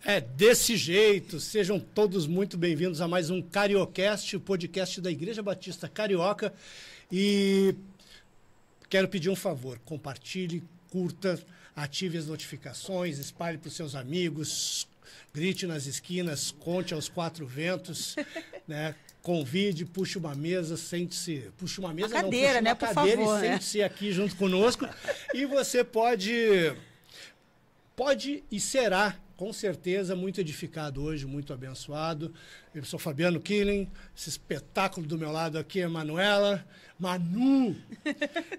É desse jeito, sejam todos muito bem-vindos a mais um Cariocast, o podcast da Igreja Batista Carioca. E quero pedir um favor, compartilhe, curta, ative as notificações, espalhe para os seus amigos, grite nas esquinas, conte aos quatro ventos, né? Convide, puxe uma mesa, sente-se... Puxe uma mesa, uma cadeira, não, puxe uma cadeira, favor, e sente-se aqui junto conosco. E você pode e será, com certeza, muito edificado hoje, muito abençoado. Eu sou Fabiano Killing, esse espetáculo do meu lado aqui é Manuela, Manu.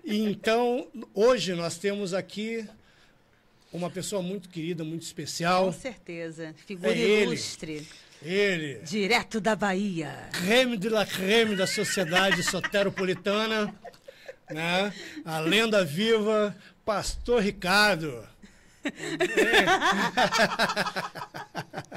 E então, hoje nós temos aqui uma pessoa muito querida, muito especial. Com certeza, figura ilustre. Ele. Direto da Bahia. Creme de la creme da sociedade soteropolitana, né? A lenda viva, Pastor Ricardo.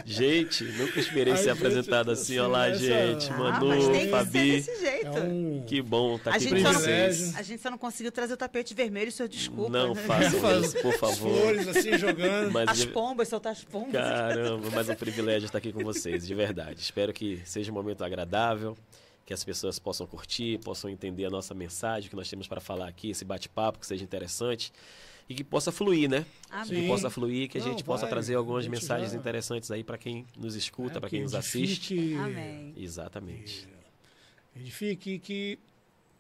Gente, nunca esperei ser apresentado assim. Olá, gente. Manu, mas tem que Fabi. ser desse jeito. Que bom estar aqui com privilégio. vocês. A gente só não conseguiu trazer o tapete vermelho, senhor, desculpa. Não façam isso, por favor. Flores assim jogando. Mas As pombas, soltar as pombas. Caramba, mas é um privilégio estar aqui com vocês, de verdade. Espero que seja um momento agradável, que as pessoas possam curtir, possam entender a nossa mensagem, que nós temos para falar aqui, esse bate-papo, que seja interessante. E que possa fluir, né? Amém. Que possa fluir, que a gente possa trazer algumas gente mensagens interessantes aí para quem nos escuta, para quem nos assiste. Amém. Exatamente. Edifique, que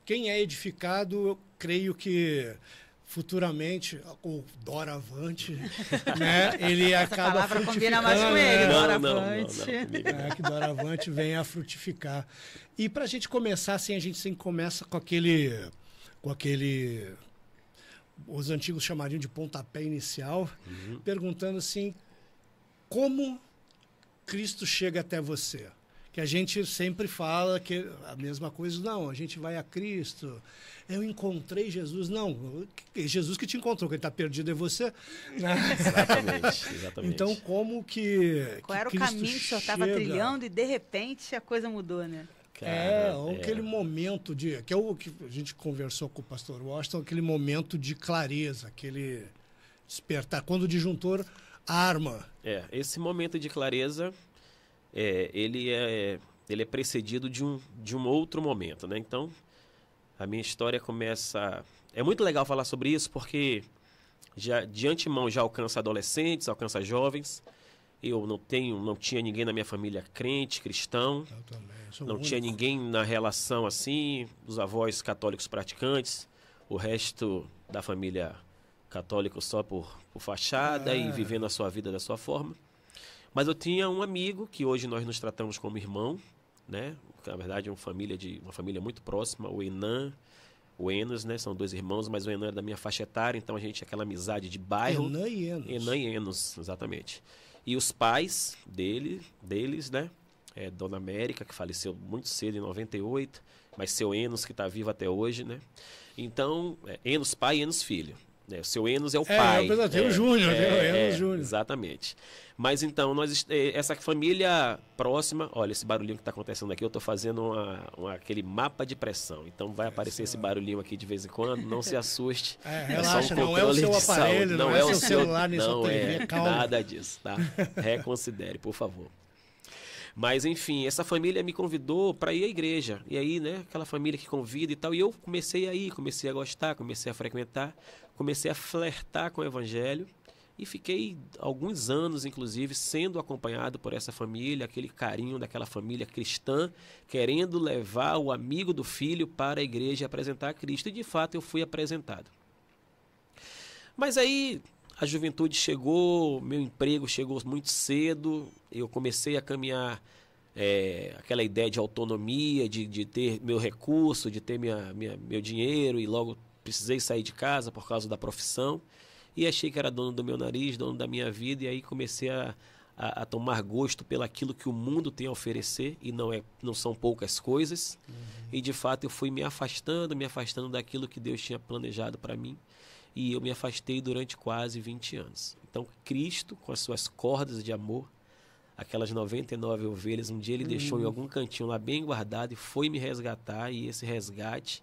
quem é edificado, eu creio que futuramente, o doravante, né? Ele acaba palavra frutificando. combina mais com ele, doravante. Que doravante venha a frutificar. E para a gente começar, assim, a gente sempre começa com aquele os antigos chamariam de pontapé inicial, perguntando assim, como Cristo chega até você? Que a gente sempre fala que a mesma coisa, não, a gente vai a Cristo, eu encontrei Jesus, não, Jesus que te encontrou, que ele está perdido é você. Exatamente. Então, como Qual era o Cristo caminho que o senhor estava chega? trilhando e de repente a coisa mudou, né? Aquele momento que é o que a gente conversou com o pastor Washington, aquele momento de clareza, aquele despertar, quando o disjuntor arma. Esse momento de clareza, ele é precedido de um outro momento, né? Então, a minha história começa... É muito legal falar sobre isso, porque já, de antemão já alcança adolescentes, alcança jovens. Eu não tinha ninguém na minha família crente, cristão. Eu também. Não tinha ninguém na relação assim, os avós católicos praticantes, o resto da família católica só por fachada e vivendo a sua vida da sua forma. Mas eu tinha um amigo que hoje nós nos tratamos como irmão, né? Na verdade, uma família muito próxima, o Enan, o Enos, né? São dois irmãos, mas o Enan é da minha faixa etária, então a gente tinha aquela amizade de bairro. Enan e Enos. Enan e Enos, exatamente. E os pais deles, né? Dona América, que faleceu muito cedo, em 98, mas seu Enos, que está vivo até hoje, né? Então, Enos pai e Enos filho. O seu Enos é o pai. Tem o Júnior, Enos Júnior. Exatamente. Mas então, essa família próxima, olha, esse barulhinho que está acontecendo aqui, eu estou fazendo aquele mapa de pressão. Então vai aparecer esse barulhinho aqui de vez em quando, não se assuste. Relaxa, não é o seu aparelho, não é o seu celular, nem sua TV, calma. Nada disso, tá? Reconsidere, por favor. Mas, enfim, essa família me convidou para ir à igreja. E aí, né, aquela família que convida e tal. E eu comecei a ir, comecei a gostar, comecei a frequentar, comecei a flertar com o evangelho. E fiquei alguns anos, inclusive, sendo acompanhado por essa família, aquele carinho daquela família cristã, querendo levar o amigo do filho para a igreja e apresentar a Cristo. E, de fato, eu fui apresentado. Mas aí... A juventude chegou, meu emprego chegou muito cedo, eu comecei a caminhar aquela ideia de autonomia, de ter meu recurso, de ter meu dinheiro, e logo precisei sair de casa por causa da profissão. E achei que era dono do meu nariz, dono da minha vida, e aí comecei a tomar gosto pelaquilo que o mundo tem a oferecer, e não são poucas coisas. E de fato eu fui me afastando daquilo que Deus tinha planejado para mim. E eu me afastei durante quase 20 anos. Então, Cristo, com as suas cordas de amor, aquelas 99 ovelhas, um dia ele deixou em algum cantinho lá bem guardado e foi me resgatar. E esse resgate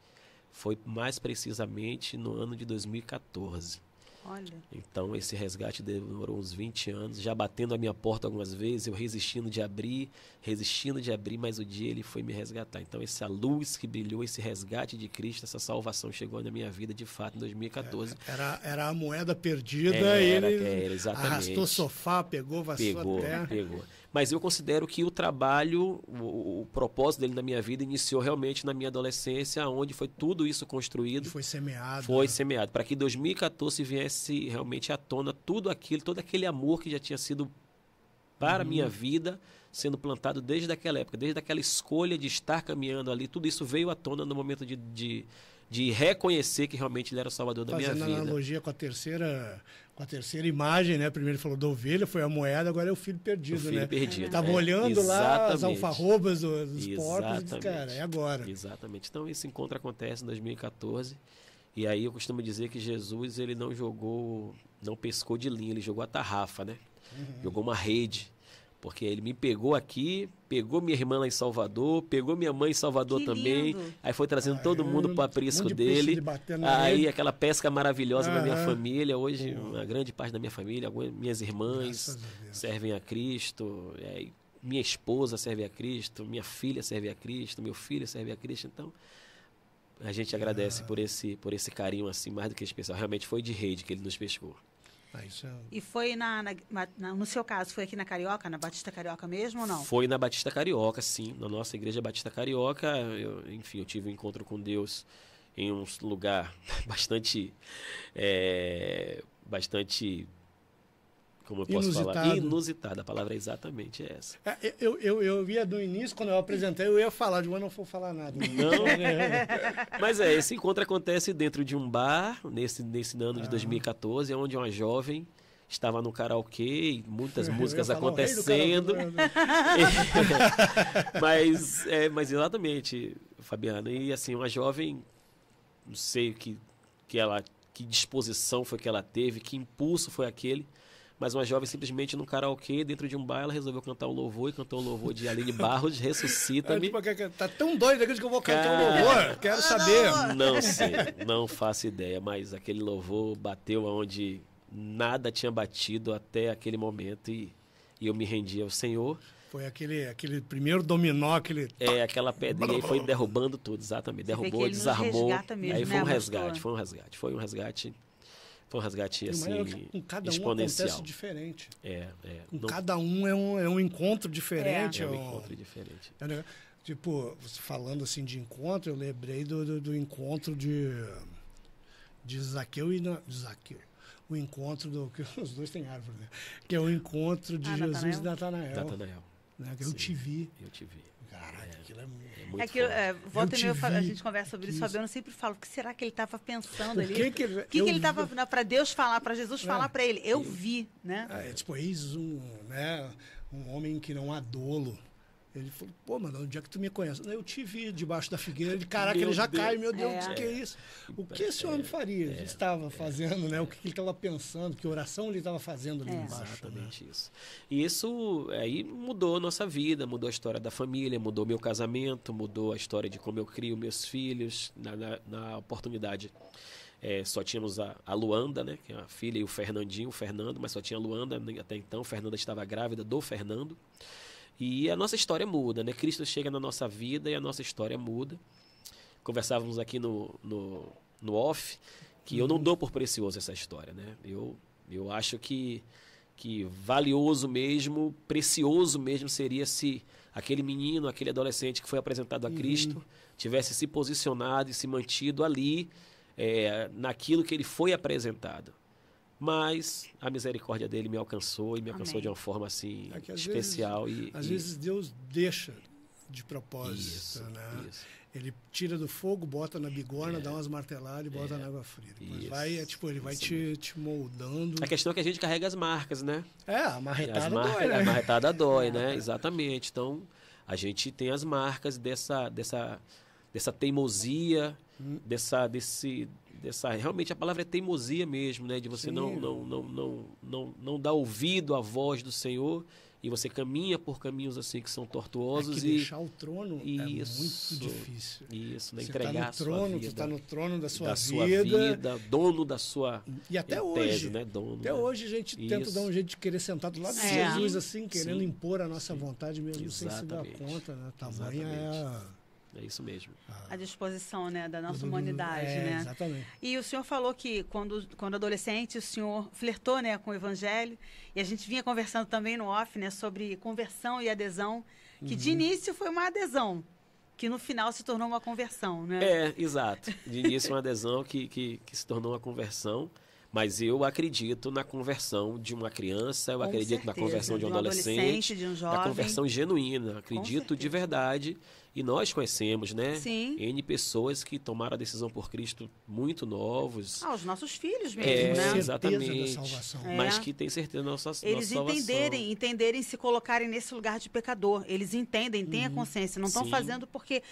foi mais precisamente no ano de 2014. Olha. Então, esse resgate demorou uns 20 anos, já batendo a minha porta algumas vezes, eu resistindo de abrir, mas o dia ele foi me resgatar. Então, essa luz que brilhou, esse resgate de Cristo, essa salvação chegou na minha vida, de fato, em 2014. Era a moeda perdida, exatamente. Arrastou o sofá, pegou, vassoura a terra. Pegou. Mas eu considero que o trabalho, o propósito dele na minha vida iniciou realmente na minha adolescência, onde foi tudo isso construído. Foi semeado. Foi semeado. Para que em 2014 viesse realmente à tona tudo aquilo, todo aquele amor que já tinha sido para a minha vida, sendo plantado desde aquela época, desde aquela escolha de estar caminhando ali. Tudo isso veio à tona no momento de reconhecer que realmente ele era o salvador da minha vida. Fazendo analogia com a terceira imagem, né? Primeiro ele falou da ovelha, foi a moeda, agora é o filho perdido, o filho né? perdido. Estava olhando lá as alfarrobas dos porcos e disse, cara, é agora. Exatamente. Então esse encontro acontece em 2014. E aí eu costumo dizer que Jesus, ele não pescou de linha, ele jogou a tarrafa, né? Jogou uma rede. Porque ele me pegou aqui, pegou minha irmã lá em Salvador, pegou minha mãe em Salvador Que também. lindo. Aí foi trazendo todo mundo para o aprisco de peixe dele. de bater Aí rede. aquela pesca maravilhosa da minha família. Hoje, uma grande parte da minha família, minhas irmãs Graças a Deus. servem a Cristo. Minha esposa serve a Cristo, minha filha serve a Cristo, meu filho serve a Cristo. Então, a gente agradece por esse carinho assim, mais do que especial. Realmente foi de rede que ele nos pescou. Isso é... E foi no seu caso, foi aqui na Carioca, na Batista Carioca mesmo ou não? Foi na Batista Carioca, sim. Na nossa igreja Batista Carioca. Eu tive um encontro com Deus em um lugar bastante... como eu posso falar? Inusitado. A palavra é exatamente essa. Eu ia no início, quando eu apresentei, eu ia falar, mas não vou falar nada. Não. Mas esse encontro acontece dentro de um bar, nesse ano de 2014, onde uma jovem estava no karaokê, muitas músicas acontecendo. Mas exatamente, Fabiana. E assim, uma jovem, não sei que disposição foi que ela teve, que impulso foi aquele. Mas uma jovem simplesmente num karaokê, dentro de um bar, ela resolveu cantar um louvor e cantou o louvor de Aline Barros, Ressuscita-me. Tá tão doido que eu vou cantar um louvor, quero saber. Não sei, não faço ideia, mas aquele louvor bateu aonde nada tinha batido até aquele momento e eu me rendi ao Senhor. Foi aquele primeiro dominó, aquela pedrinha aí foi derrubando tudo, exatamente. Derrubou, desarmou. Mesmo, aí foi um né, resgate assim, com cada exponencial. Acontece diferente. Com cada um é um encontro diferente. É um encontro diferente. Tipo, falando assim de encontro, eu lembrei do encontro de Zaqueu e Zaqueu. O encontro que os dois têm árvore, né? Que é o encontro de Jesus e Natanael. Né? Que eu te vi. Caralho, aquilo é muito volta e meia a gente conversa sobre isso, Fabiano, eu sempre falo, o que será que ele estava pensando ali? O que ele estava para Deus falar, para Jesus falar para ele? Eu vi, né? Eis um homem que não há dolo. Ele falou, pô, mano, onde é que tu me conhece? Eu te vi debaixo da figueira. Ele, caraca, ele já cai, meu Deus, o que é isso? O que esse homem faria? Ele estava fazendo, né? O que ele estava pensando, que oração ele estava fazendo ali embaixo. Exatamente, né? Isso. E isso aí mudou a nossa vida, mudou a história da família, mudou meu casamento, mudou a história de como eu crio meus filhos. Na oportunidade, só tínhamos a Luanda, né? Que é a filha, e o Fernando, mas só tinha a Luanda até então. A Fernanda estava grávida do Fernando. E a nossa história muda, né? Cristo chega na nossa vida e a nossa história muda. Conversávamos aqui no off, que eu não dou por precioso essa história, né? Eu acho que valioso mesmo, precioso mesmo seria se aquele menino, aquele adolescente que foi apresentado a Cristo tivesse se posicionado e se mantido ali naquilo que ele foi apresentado. Mas a misericórdia dele me alcançou e me alcançou de uma forma assim especial. Às vezes Deus deixa de propósito, né? Isso. Ele tira do fogo, bota na bigorna, dá umas marteladas e bota na água fria. Depois ele vai te moldando. A questão é que a gente carrega as marcas, né? A marretada dói, né? A marretada dói, né? Exatamente. Então, a gente tem as marcas dessa teimosia, realmente a palavra é teimosia mesmo, né? De você não dar ouvido à voz do Senhor e você caminha por caminhos assim que são tortuosos. É que deixar o trono é muito difícil. Isso, né? Você Entregar a sua vida. Tu está no trono da sua vida, dono da sua e até tese, hoje, né? Dono, até hoje a gente tenta dar um jeito de querer sentar do lado de Jesus, assim, querendo impor a nossa vontade mesmo, sem se dar conta, né? Tamanha é isso mesmo. A disposição, né, da nossa humanidade, né? Exatamente. E o senhor falou que quando adolescente o senhor flertou, né, com o evangelho, e a gente vinha conversando também no off, né, sobre conversão e adesão, que de início foi uma adesão, que no final se tornou uma conversão, né? Exato. De início uma adesão que se tornou uma conversão. Mas eu acredito na conversão de uma criança, eu acredito na conversão de um adolescente, de um jovem. na conversão genuína. Acredito de verdade. E nós conhecemos, né? Sim. N pessoas que tomaram a decisão por Cristo muito novos. Os nossos filhos mesmo, né? Exatamente. Da salvação. Mas que tem certeza da nossa Eles salvação. entenderem se colocarem nesse lugar de pecador. Eles entendem, têm a consciência. Não estão fazendo porque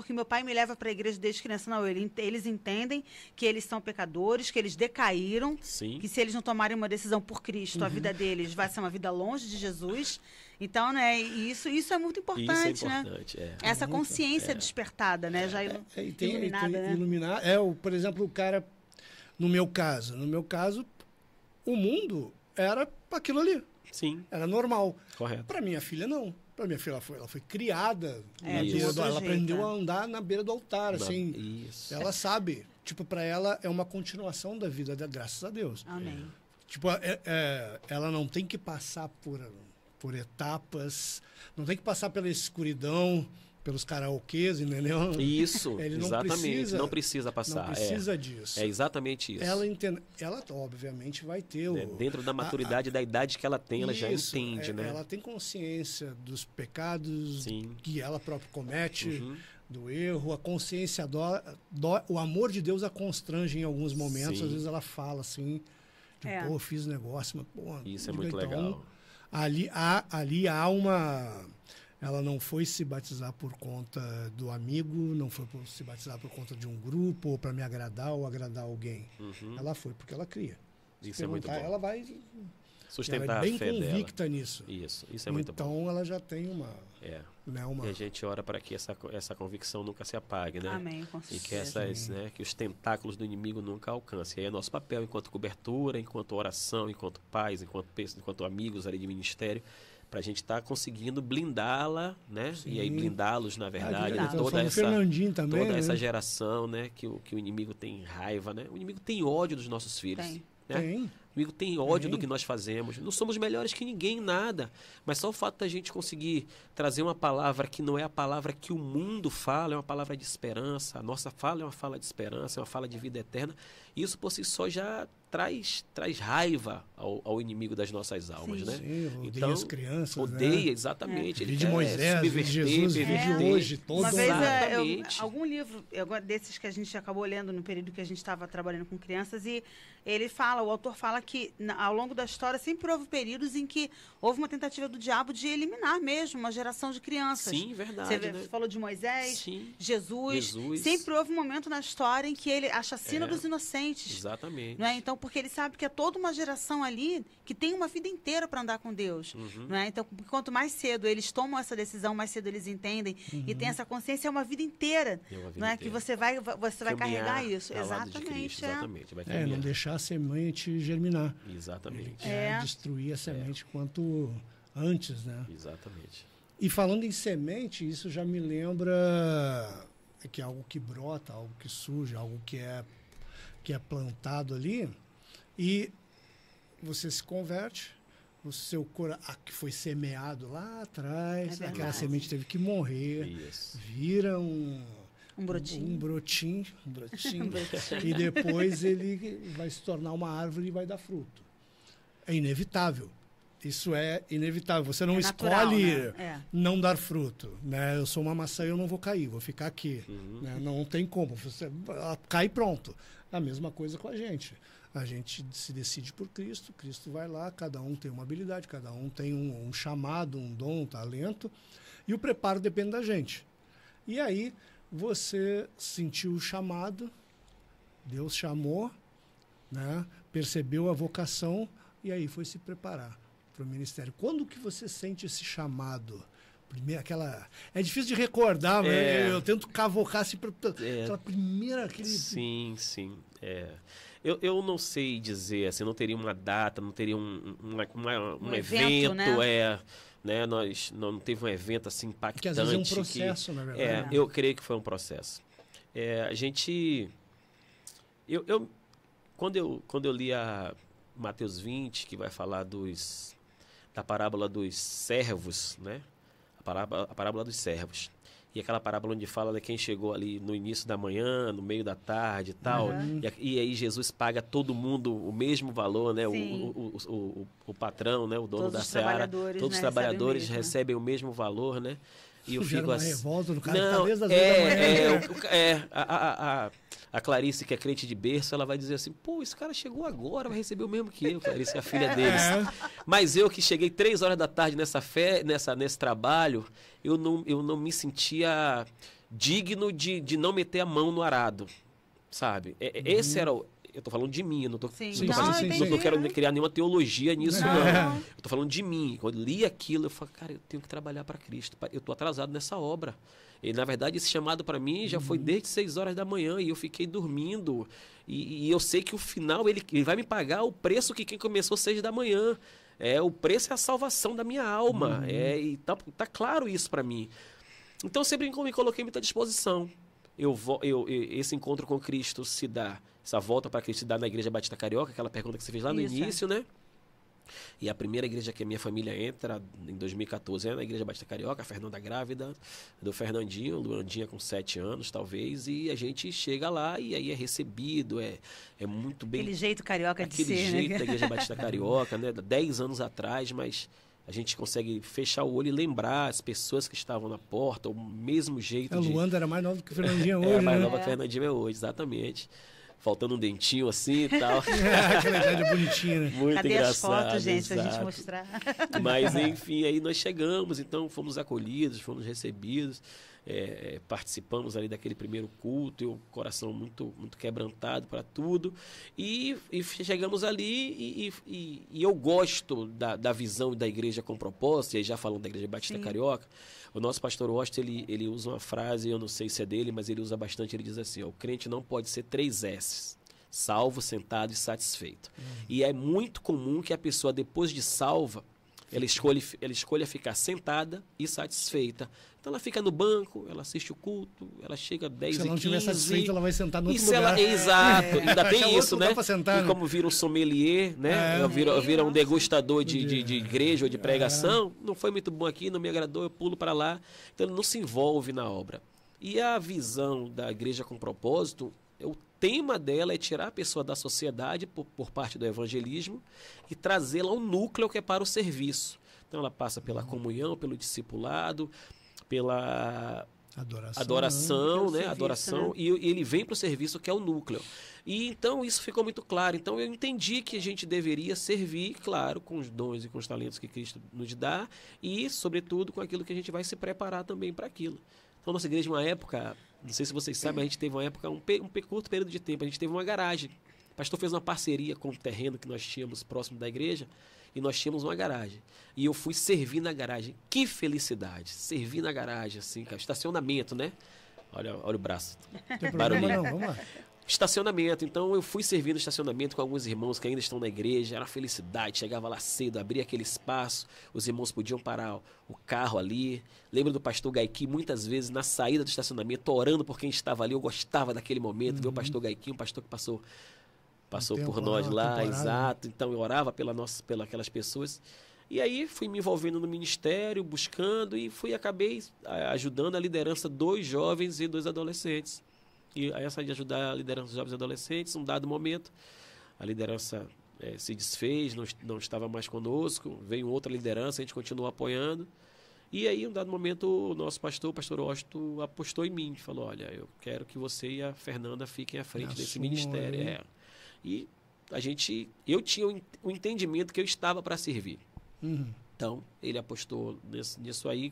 meu pai me leva para a igreja desde criança. Não, eles entendem que eles são pecadores, que eles decaíram, que se eles não tomarem uma decisão por Cristo, a vida deles vai ser uma vida longe de Jesus. Então, né, isso é muito importante, né? Essa consciência despertada, né? Já iluminada, né? Iluminar. Por exemplo, o cara, no meu caso, o mundo era aquilo ali. Sim. Era normal. Correto. Para minha filha, não. Para minha filha, ela foi criada na de beira outro ela jeito, aprendeu a andar na beira do altar, assim. Isso. Ela sabe. Tipo, para ela é uma continuação da vida, graças a Deus. Amém. Tipo, ela não tem que passar por etapas, não tem que passar pela escuridão, pelos karaokês, entendeu? Isso, Ele exatamente. Não precisa passar. Não precisa disso. É exatamente isso. Ela obviamente vai ter dentro da maturidade da idade que ela tem, ela já entende, né? Ela tem consciência dos pecados que ela própria comete, do erro, a consciência o amor de Deus a constrange em alguns momentos. Às vezes ela fala assim, eu fiz negócio, mas isso é muito legal. Ali há uma... Ela não foi se batizar por conta do amigo, não foi se batizar por conta de um grupo, ou para me agradar ou agradar alguém. Ela foi porque ela cria. Isso é muito bom. Ela vai sustentar ela é bem a fé convicta dela. nisso. Isso é muito bom. Então ela já tem uma... E a gente ora para que essa convicção nunca se apague, né? Amém, com certeza. E que que os tentáculos do inimigo nunca alcancem. E aí é nosso papel enquanto cobertura, enquanto oração, enquanto pais, enquanto amigos ali de ministério, para a gente estar conseguindo blindá-la, né? E aí blindá-los, na verdade, toda essa geração, né? Que o inimigo tem raiva, né? O inimigo tem ódio dos nossos filhos. Né? O inimigo tem ódio do que nós fazemos. Não somos melhores que ninguém em nada. Mas só o fato da gente conseguir trazer uma palavra que não é a palavra que o mundo fala, é uma palavra de esperança. A nossa fala é uma fala de esperança, é uma fala de vida eterna. Isso por si só já traz raiva ao inimigo das nossas almas, né? Odeia as crianças, odeia, exatamente. Ele de Moisés, de Jesus, de hoje, todos. Uma vez, algum livro desses que a gente acabou lendo no período que a gente estava trabalhando com crianças, e o autor fala que ao longo da história sempre houve períodos em que houve uma tentativa do diabo de eliminar mesmo uma geração de crianças. Sim, verdade. Você falou de Moisés, Jesus. Sempre houve um momento na história em que ele a chacina dos inocentes. Exatamente. Não é? Então, porque ele sabe que é toda uma geração ali que tem uma vida inteira para andar com Deus. Não é? Então, quanto mais cedo eles tomam essa decisão, mais cedo eles entendem e têm essa consciência, é uma vida inteira. Não é? Que você vai carregar isso. Exatamente. Não deixar a semente germinar. Exatamente. Destruir a semente quanto antes, né? Exatamente. E falando em semente, isso já me lembra que é algo que brota, algo que surge, algo que é plantado ali, e você se converte, o seu coração que foi semeado lá atrás, aquela semente teve que morrer, vira um brotinho, e depois ele vai se tornar uma árvore e vai dar fruto. É inevitável. Isso é inevitável. Você não escolhe não dar fruto. Né? Eu sou uma maçã e eu não vou cair, vou ficar aqui. Né? Não tem como. Você cai e pronto. A mesma coisa com a gente. A gente se decide por Cristo, Cristo vai lá, cada um tem uma habilidade, cada um tem um chamado, um dom, um talento, e o preparo depende da gente. E aí você sentiu o chamado, Deus chamou, né? Percebeu a vocação, e aí foi se preparar. para o ministério. Quando que você sente esse chamado? Primeiro, é difícil de recordar, mas eu tento cavocar assim, aquela primeira... Sim. Eu não sei dizer, assim, não teria uma data, não teria um evento, né? Nós não teve um evento assim impactante. Que às vezes é um processo, na verdade. Eu creio que foi um processo. A gente... Quando eu li a Mateus 20, que vai falar da parábola dos servos, né? A parábola dos servos. E aquela parábola onde fala de quem chegou ali no início da manhã, no meio da tarde e tal. E aí Jesus paga todo mundo o mesmo valor, né? O patrão, né? O dono da seara. Todos os trabalhadores recebem o mesmo valor, né? E eu fico assim... revolta no cara que desde as vezes da manhã. A Clarice, que é crente de berço, ela vai dizer assim, pô, esse cara chegou agora, vai receber o mesmo que eu, Clarice, que é a filha deles. Mas eu que cheguei 3 horas da tarde nesse trabalho, eu não me sentia digno de não meter a mão no arado, sabe? Esse era o... Eu tô falando de mim, eu não quero criar nenhuma teologia nisso, não. Eu tô falando de mim. Quando eu li aquilo, eu falei, cara, eu tenho que trabalhar para Cristo. Eu tô atrasado nessa obra. E, na verdade, esse chamado para mim já foi desde 6 horas da manhã e eu fiquei dormindo. E eu sei que o final, ele vai me pagar o preço que quem começou 6 da manhã. O preço é a salvação da minha alma. E tá claro isso para mim. Então, eu sempre me coloquei à muita disposição. Esse encontro com Cristo se dá, essa volta para Cristo se dá na Igreja Batista Carioca, aquela pergunta que você fez lá no início, né? E a primeira igreja que a minha família entra em 2014 é na Igreja Batista Carioca, a Fernanda grávida do Fernandinho, Luandinha com 7 anos, talvez, e a gente chega lá e aí é recebido, é muito bem... Aquele jeito carioca de ser, aquele jeito da Igreja Batista Carioca, né? 10 anos atrás, mas... A gente consegue fechar o olho e lembrar as pessoas que estavam na porta, o mesmo jeito de... Luanda era mais nova do que o Fernandinho hoje, né? Mais nova que o Fernandinho é hoje, exatamente. Faltando um dentinho assim e tal. Aquela idade bonitinha, né? Muito Cadê engraçado. As fotos, gente, pra gente mostrar? Mas, enfim, aí nós chegamos, então fomos acolhidos, fomos recebidos, participamos ali daquele primeiro culto, eu coração muito, muito quebrantado para tudo, e chegamos ali e eu gosto da visão da igreja com propósito, e aí já falando da Igreja Batista Carioca, o nosso pastor Washington, ele usa uma frase, eu não sei se é dele, mas ele usa bastante, ele diz assim, o crente não pode ser 3 S's, salvo, sentado e satisfeito. E é muito comum que a pessoa, depois de salva, ela escolha ficar sentada e satisfeita. Então ela fica no banco, ela assiste o culto, ela chega 10 e 15. Se ela não estiver satisfeita, ela vai sentar no outro lugar. Exato, ainda tem isso, né? Sentar, e como vira um sommelier, né? Vira um degustador de igreja ou de pregação, não foi muito bom aqui, não me agradou, eu pulo para lá. Então ele não se envolve na obra. E a visão da igreja com propósito, o tema dela é tirar a pessoa da sociedade por parte do evangelismo e trazê-la a um núcleo que é para o serviço. Então ela passa pela comunhão, pelo discipulado, pela adoração, né? Adoração, e ele vem para o serviço, que é o núcleo. E então isso ficou muito claro. Então eu entendi que a gente deveria servir, claro, com os dons e com os talentos que Cristo nos dá e, sobretudo, com aquilo que a gente vai se preparar também para aquilo. Então, nossa igreja, uma época, não sei se vocês sabem, a gente teve uma época, um curto período de tempo, a gente teve uma garagem. O pastor fez uma parceria com o terreno que nós tínhamos próximo da igreja, e nós tínhamos uma garagem. E eu fui servir na garagem. Que felicidade! Servir na garagem, assim, cara. Estacionamento, né? Olha o braço. Não tem problema não, vamos lá. Estacionamento. Então eu fui servir no estacionamento com alguns irmãos que ainda estão na igreja. Era uma felicidade. Chegava lá cedo, abria aquele espaço. Os irmãos podiam parar o carro ali. Lembro do pastor Gaiqui, muitas vezes, na saída do estacionamento, orando por quem estava ali. Eu gostava daquele momento, ver o pastor Gaiqui, um pastor que passou por nós lá, exato. Então eu orava pelas aquelas pessoas. E aí fui me envolvendo no ministério, buscando, e acabei ajudando a liderança 2 jovens e 2 adolescentes. E aí essa de ajudar a liderança dos jovens e adolescentes, num dado momento, a liderança se desfez, não estava mais conosco, veio outra liderança, a gente continuou apoiando. E aí, um dado momento, o nosso pastor, o pastor Washington, apostou em mim, falou, olha, eu quero que você e a Fernanda fiquem à frente desse ministério. E eu tinha o entendimento que eu estava para servir. Então, ele apostou nisso aí.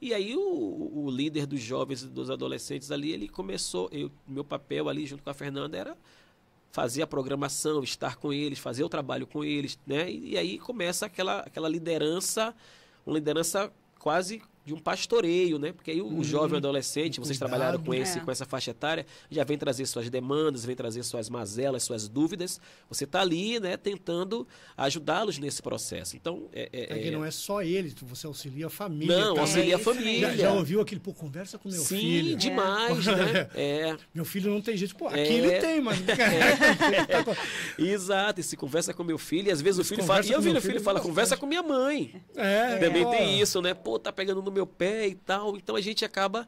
E aí, o líder dos jovens e dos adolescentes ali, ele começou, meu papel ali junto com a Fernanda era fazer a programação, estar com eles, fazer o trabalho com eles, né? E aí começa aquela liderança, uma liderança quase de um pastoreio, né? Porque aí o jovem adolescente, vocês trabalharam com com essa faixa etária, já vem trazer suas demandas, vem trazer suas mazelas, suas dúvidas. Você está ali, né, tentando ajudá-los nesse processo. Então, que não é só ele, você auxilia a família. Não, auxilia a família. Já ouviu aquele, pô, conversa com meu filho. Sim, demais, né? Meu filho não tem jeito. Pô, aqui ele tem, mas... Exato, e se conversa com meu filho, e às vezes o filho fala... E eu vi o filho fala, conversa com minha mãe. Também tem isso, né? Pô, tá pegando no meu pé e tal. Então a gente acaba...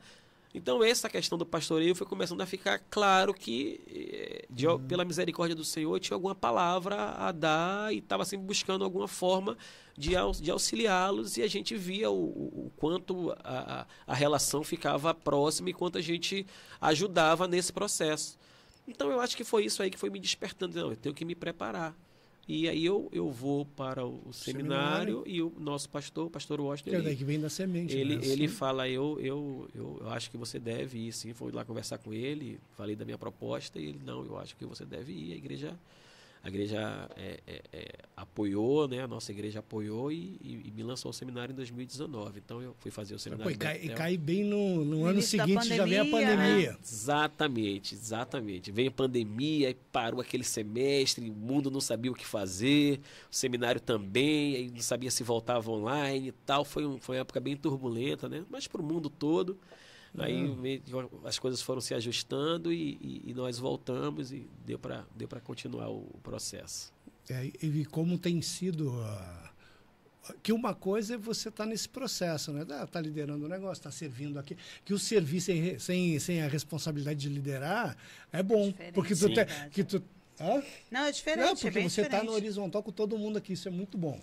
Então essa questão do pastoreio foi começando a ficar claro que, pela misericórdia do Senhor, eu tinha alguma palavra a dar e estava sempre buscando alguma forma de auxiliá-los, e a gente via o quanto a relação ficava próxima e quanto a gente ajudava nesse processo. Então eu acho que foi isso aí que foi me despertando. Não, eu tenho que me preparar. E aí eu vou para o seminário e o nosso pastor, o pastor Washington, que é daí que vem da semente. Ele fala, eu acho que você deve ir, sim. Fui lá conversar com ele, falei da minha proposta, e ele, não, eu acho que você deve ir. A igreja apoiou, né? A nossa igreja apoiou e me lançou ao seminário em 2019. Então eu fui fazer o seminário. E cai bem no ano seguinte, já vem a pandemia. Né? Exatamente. Veio a pandemia, aí parou aquele semestre, o mundo não sabia o que fazer, o seminário também, aí não sabia se voltava online e tal. Foi uma época bem turbulenta, né? Mas para o mundo todo. Aí as coisas foram se ajustando e nós voltamos e deu para continuar o processo. E como tem sido... que uma coisa é você estar nesse processo, né? Tá liderando o negócio, está servindo aqui. Que o servir sem a responsabilidade de liderar é bom. Porque Não, é diferente. Não, porque você está diferente. no horizontal com todo mundo aqui, isso é muito bom.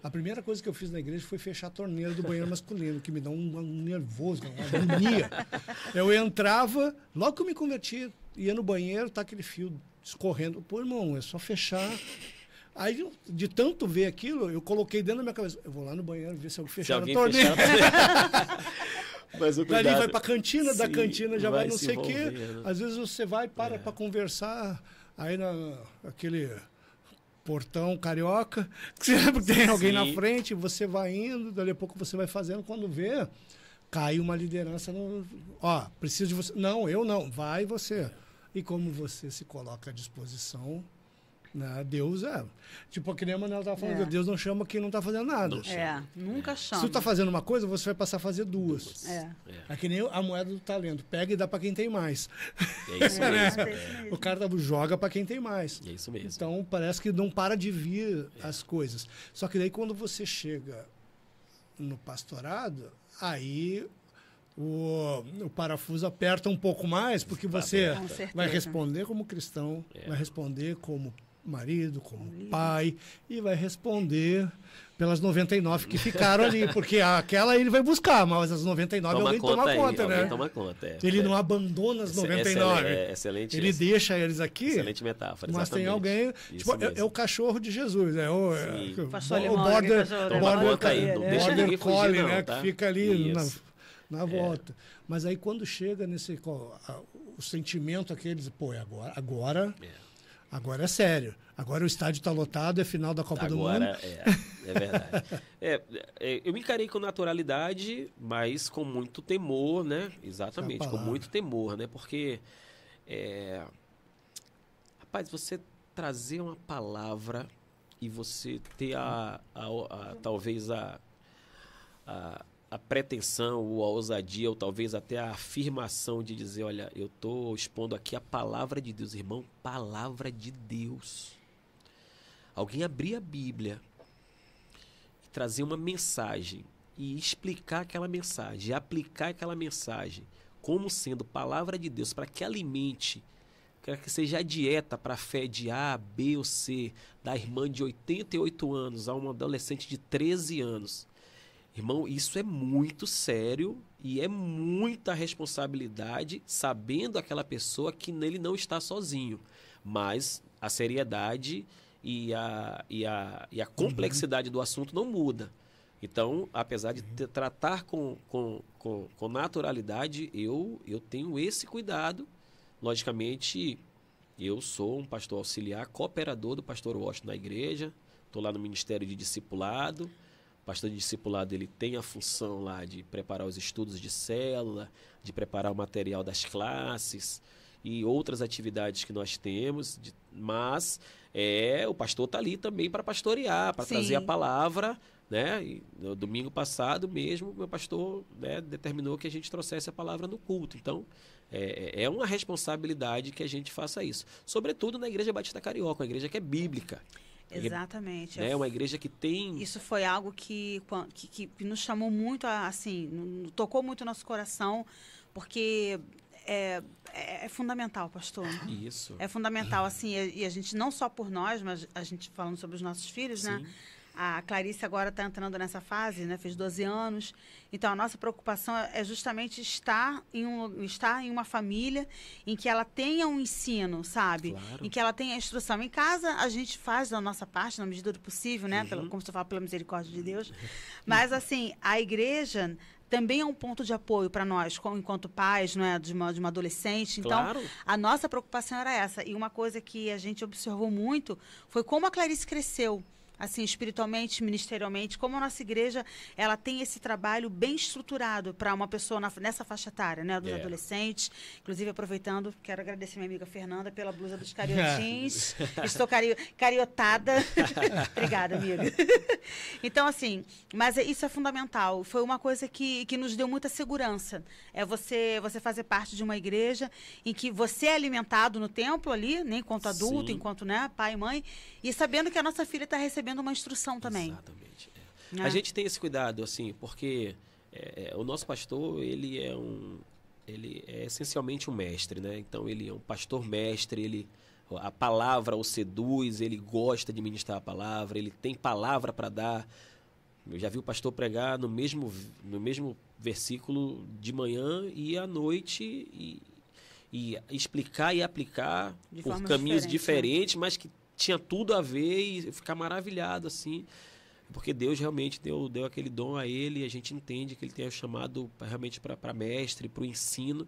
A primeira coisa que eu fiz na igreja foi fechar a torneira do banheiro masculino, que me dá um nervoso, uma agonia. Eu entrava, logo que eu me converti, ia no banheiro, tá aquele fio escorrendo. Pô, irmão, é só fechar. Aí, de tanto ver aquilo, eu coloquei dentro da minha cabeça, eu vou lá no banheiro ver se eu fechar a torneira. Mas o cuidado... Dali vai para a cantina, Sim, da cantina já vai não sei o quê. Né? Às vezes você vai para conversar, aí aquele... portão carioca, porque tem alguém na frente, você vai indo, dali a pouco você vai fazendo, quando vê, cai uma liderança preciso de você. Não, eu não, vai você. E como você se coloca à disposição, né, Deus tipo, que nem a Manuela estava falando, Deus não chama quem não está fazendo nada. Nunca chama. Se tu está fazendo uma coisa, você vai passar a fazer duas. É que nem a moeda do talento, pega e dá para quem tem mais. É isso mesmo. O cara joga para quem tem mais. É isso mesmo. Então parece que não para de vir as coisas. Só que daí quando você chega no pastorado, aí o parafuso aperta um pouco mais, porque você vai responder como cristão, vai responder como marido, como pai, e vai responder pelas 99 que ficaram ali, porque aquela ele vai buscar, mas as 99 alguém toma conta, né? Toma conta, Ele não abandona as 99. Excelente. Ele deixa eles aqui. Excelente metáfora. Mas tem alguém. Tipo, é o cachorro de Jesus, né? O border collie, né? Que fica ali na volta. Mas aí quando chega nesse o sentimento aqueles, pô, agora é sério. Agora o estádio está lotado, é final da Copa do Mundo. É verdade. Eu me encarei com naturalidade, mas com muito temor, né? Exatamente, com muito temor, né? Porque, rapaz, você trazer uma palavra e você ter talvez a pretensão ou a ousadia ou talvez até a afirmação de dizer, olha, eu estou expondo aqui a palavra de Deus, irmão, palavra de Deus. Alguém abrir a Bíblia e trazer uma mensagem e explicar aquela mensagem, e aplicar aquela mensagem como sendo palavra de Deus para que alimente, para que seja a dieta para a fé de A, B ou C, da irmã de 88 anos a uma adolescente de 13 anos. Irmão, isso é muito sério e é muita responsabilidade, sabendo aquela pessoa que nele não está sozinho. Mas a seriedade e a complexidade do assunto não muda. Então, apesar de tratar com naturalidade, eu tenho esse cuidado. Logicamente, Eu sou um pastor auxiliar, cooperador do pastor Washington na igreja. Estou lá no Ministério de Discipulado. O pastor de discipulado, ele tem a função lá de preparar os estudos de célula, de preparar o material das classes e outras atividades que nós temos, mas o pastor está ali também para pastorear, para trazer a palavra, né? E no domingo passado mesmo, meu pastor, né, determinou que a gente trouxesse a palavra no culto. Então, é uma responsabilidade que a gente faça isso. Sobretudo na Igreja Batista Carioca, uma igreja que é bíblica. Exatamente. É uma igreja que tem... Isso foi algo que nos chamou muito, assim, tocou muito o nosso coração, porque é fundamental, pastor. Isso. É fundamental, assim, e a gente, não só por nós, mas a gente falando sobre os nossos filhos, Sim. né? A Clarice agora está entrando nessa fase, né? Fez 12 anos. Então, a nossa preocupação é justamente estar em uma família em que ela tenha um ensino, sabe? Claro. Em que ela tenha instrução. Em casa, a gente faz a nossa parte, na medida do possível, né? Como você fala, pela misericórdia de Deus. Mas, assim, a igreja também é um ponto de apoio para nós, enquanto pais, não é, de uma adolescente. Então, Claro. a nossa preocupação era essa. E uma coisa que a gente observou muito foi como a Clarice cresceu, assim, espiritualmente, ministerialmente, como a nossa igreja, ela tem esse trabalho bem estruturado para uma pessoa nessa faixa etária, né, dos adolescentes. Inclusive, aproveitando, quero agradecer minha amiga Fernanda pela blusa dos cariotins. Estou cariotada. Obrigada, amiga. Então, assim, mas isso é fundamental. Foi uma coisa que nos deu muita segurança. É você fazer parte de uma igreja em que você é alimentado no templo ali, né, enquanto adulto, Sim. enquanto, né, pai e mãe, e sabendo que a nossa filha está recebendo uma instrução também. Exatamente. A gente tem esse cuidado, assim, porque o nosso pastor, ele é essencialmente um mestre, né? Então, ele é um pastor mestre, a palavra o seduz, ele gosta de ministrar a palavra, ele tem palavra para dar. Eu já vi o pastor pregar no mesmo versículo de manhã e à noite e explicar e aplicar De por formas caminhos diferentes, diferentes, mas que tinha tudo a ver e ficar maravilhado, assim, porque Deus realmente deu aquele dom a ele e a gente entende que ele tem o chamado realmente para mestre, para o ensino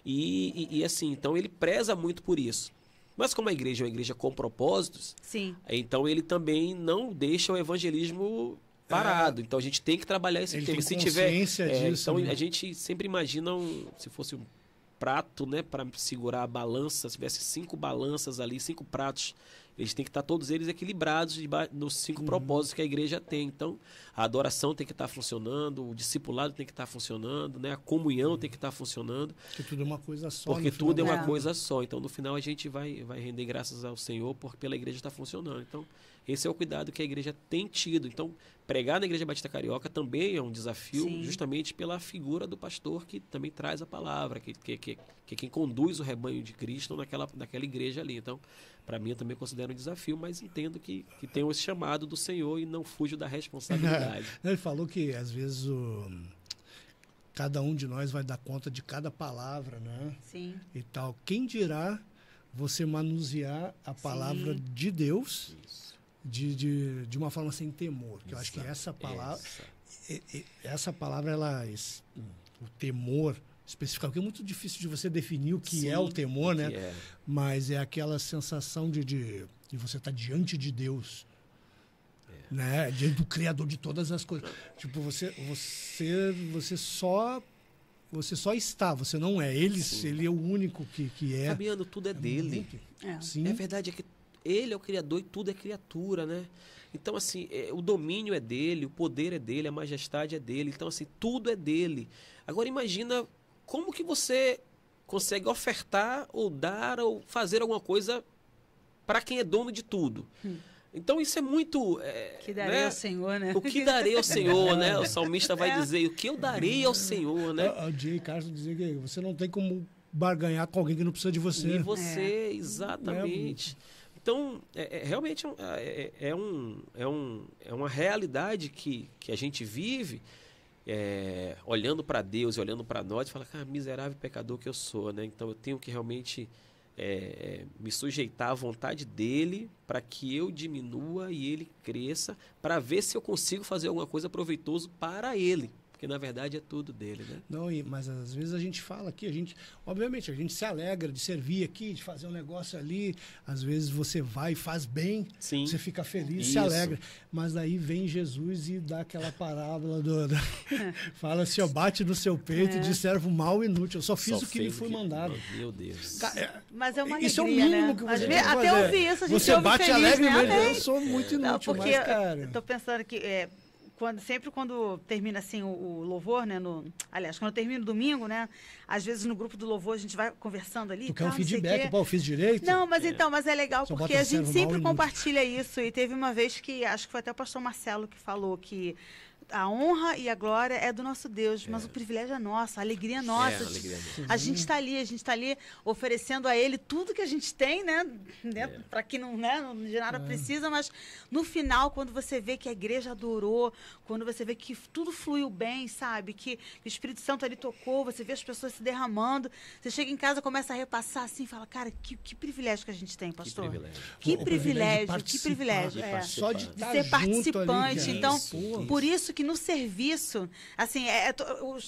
e assim, então ele preza muito por isso. Mas como a igreja é uma igreja com propósitos, Sim. então ele também não deixa o evangelismo parado. Então a gente tem que trabalhar esse Ele tema. tem Se consciência tiver, disso, então né? a gente sempre imagina se fosse um prato, né, para segurar a balança, se tivesse 5 balanças ali, 5 pratos, eles têm que estar todos eles equilibrados nos 5 propósitos que a igreja tem. Então, a adoração tem que estar funcionando, o discipulado tem que estar funcionando, né, a comunhão tem que estar funcionando. Porque tudo é uma coisa só. Porque no final tudo é das uma contas. coisa só. Então, no final, a gente vai render graças ao Senhor pela igreja estar funcionando. Então, esse é o cuidado que a igreja tem tido. Então, pregar na Igreja Batista Carioca também é um desafio, Sim. justamente pela figura do pastor que também traz a palavra, que é quem conduz o rebanho de Cristo naquela igreja ali. Então, para mim, eu também considero um desafio, mas entendo que tenho esse chamado do Senhor e não fujo da responsabilidade. Ele falou que, às vezes, cada um de nós vai dar conta de cada palavra, né? Sim. E tal. Quem dirá você manusear a palavra de Deus de uma forma sem temor? Que eu acho que essa palavra, o temor especificamente, porque é muito difícil de você definir o que é o temor, né? Mas é aquela sensação de você estar diante de Deus, né? Diante do Criador de todas as coisas. Tipo, você só está, você não é. Ele é o único que é. Fabiano, tudo é dele. Sim. É verdade, é que ele é o Criador e tudo é criatura, né? Então, assim, o domínio é dele, o poder é dele, a majestade é dele. Então, assim, tudo é dele. Agora, imagina como que você consegue ofertar ou dar ou fazer alguma coisa para quem é dono de tudo. Então, isso é muito... que darei ao Senhor, né? O que darei ao Senhor, né? O salmista vai dizer, o que eu darei ao Senhor, né? O J. Carson dizia que você não tem como barganhar com alguém que não precisa de você. E você, exatamente. Então, realmente é uma realidade que a gente vive, olhando para Deus e olhando para nós, e fala, cara, miserável pecador que eu sou, né? Então, eu tenho que realmente me sujeitar à vontade dele para que eu diminua e ele cresça, para ver se eu consigo fazer alguma coisa proveitosa para ele. Porque, na verdade, é tudo dele, né? Não, mas às vezes a gente fala aqui, obviamente, a gente se alegra de servir aqui, de fazer um negócio ali. Às vezes você vai e faz bem, Sim. você fica feliz, Isso. se alegra. Mas aí vem Jesus e dá aquela parábola fala assim, ó, bate no seu peito e diz, servo mal e inútil. Eu só fiz o que me foi mandado. Meu Deus. Mas é uma alegria, isso é o mínimo, né? Que você tem que fazer. Até ouvir isso, a gente você ouve bate feliz, alegre, né? mas eu sou muito inútil. Não, porque mas, cara... eu tô pensando que sempre quando termina assim o louvor, né? Aliás, quando termina o domingo, né? Às vezes no grupo do louvor a gente vai conversando ali. Tu quer um feedback, pô, eu fiz direito? Não, mas mas é legal Só porque a gente sempre compartilha isso. E teve uma vez que, acho que foi até o pastor Marcelo que falou que a honra e a glória é do nosso Deus, mas o privilégio é nosso, a alegria é nossa. A gente está ali oferecendo a Ele tudo que a gente tem, né? Para que não de nada precisa, mas no final, quando você vê que a igreja adorou, quando você vê que tudo fluiu bem, sabe? Que o Espírito Santo ali tocou, você vê as pessoas se derramando, você chega em casa, começa a repassar assim, fala, cara, que privilégio que a gente tem, pastor. Que privilégio. Que privilégio. Só de ser participante. Ali, então, por isso que no serviço, assim,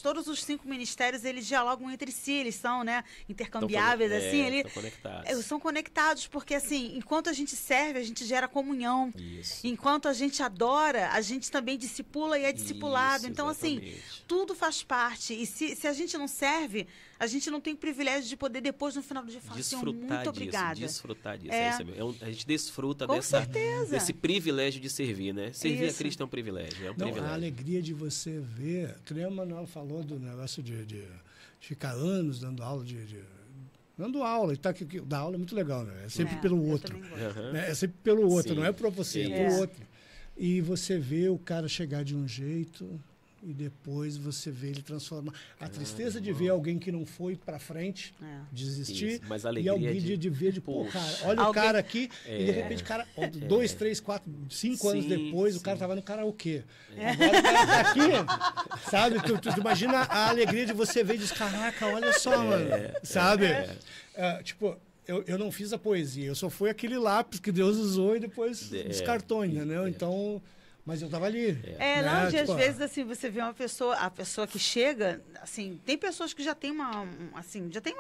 todos os 5 ministérios, eles dialogam entre si, eles são, né, intercambiáveis, assim, eles são conectados, porque, assim, enquanto a gente serve, a gente gera comunhão. Isso. Enquanto a gente adora, a gente também discipula e é discipulado. Então, exatamente. Assim, tudo faz parte. E se a gente não serve, a gente não tem o privilégio de poder depois, no final do dia, falar, Senhor, muito obrigada. Desfrutar disso. A gente desfruta desse privilégio de servir, né? Servir a Cristo é um privilégio. É um privilégio. A alegria de você ver... Que nem o Manuel falou do negócio de ficar anos dando aula dando aula, dar aula é muito legal, né? É sempre pelo outro. Né? É sempre pelo outro, não é para você, é pelo outro. E você vê o cara chegar de um jeito e depois você vê ele transformar. A tristeza de ver alguém que não foi para frente, desistir, isso, mas a alegria e alguém de ver, pô, cara, olha o cara aqui, e de repente, cara, 2, 3, 4, 5 anos depois, o cara tava no karaokê. Agora o cara tá aqui, sabe? Tu imagina a alegria de você ver e diz, caraca, olha só, mano, sabe? Tipo, eu não fiz a poesia, eu só fui aquele lápis que Deus usou e depois descartou, entendeu? Então... Mas eu estava ali. Às vezes, assim, você vê a pessoa que chega, assim, tem pessoas que já têm uma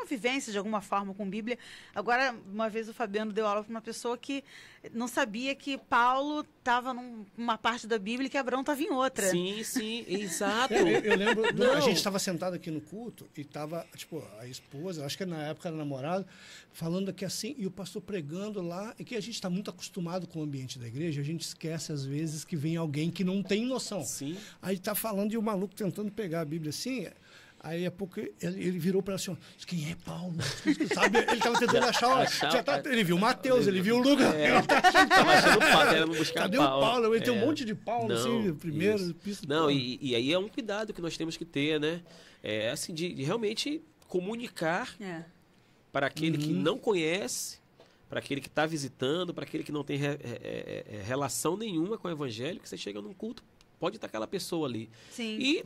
vivência de alguma forma com Bíblia. Agora, uma vez o Fabiano deu aula para uma pessoa que não sabia que Paulo estava numa parte da Bíblia e que Abraão estava em outra. Sim, exato. Eu lembro, a gente estava sentado aqui no culto e estava, tipo, a esposa, acho que na época era namorado, falando aqui assim, e o pastor pregando lá, e que a gente está muito acostumado com o ambiente da igreja, a gente esquece às vezes que vem alguém que não tem noção. Sim. Aí está falando e o maluco tentando pegar a Bíblia assim, aí a pouco ele virou para ela assim, quem é Paulo? Sabe? Ele estava tentando achar, ele viu Mateus, ele viu o Lucas. Estava achando buscar Cadê Paulo? o Paulo? Eu tenho um monte de Paulo, assim, primeiro. Não, e aí é um cuidado que nós temos que ter, né? Assim, de realmente comunicar para aquele que não conhece, para aquele que está visitando, para aquele que não tem relação nenhuma com o evangelho, que você chega num culto, pode estar aquela pessoa ali. Sim. E,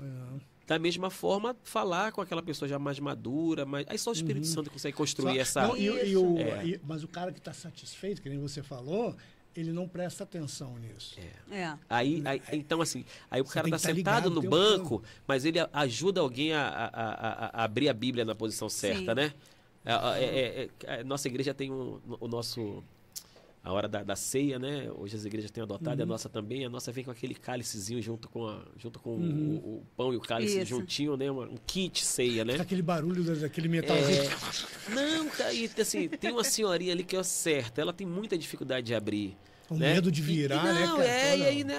da mesma forma, falar com aquela pessoa já mais madura, aí só o Espírito Santo consegue construir essa... Não, mas o cara que está satisfeito, que nem você falou, ele não presta atenção nisso. Aí, então, assim, aí o cara está sentado no banco, mas ele ajuda alguém a abrir a Bíblia na posição certa, né? A nossa igreja tem a hora da ceia, né? Hoje as igrejas têm adotado, a nossa também. A nossa vem com aquele cálicezinho junto com o pão e o cálice juntinho, né? Um kit ceia, né? Aquele barulho daquele metalzinho. Não, e assim, tem uma senhorinha ali que é certa, ela tem muita dificuldade de abrir. O medo de virar, né? E aí, né?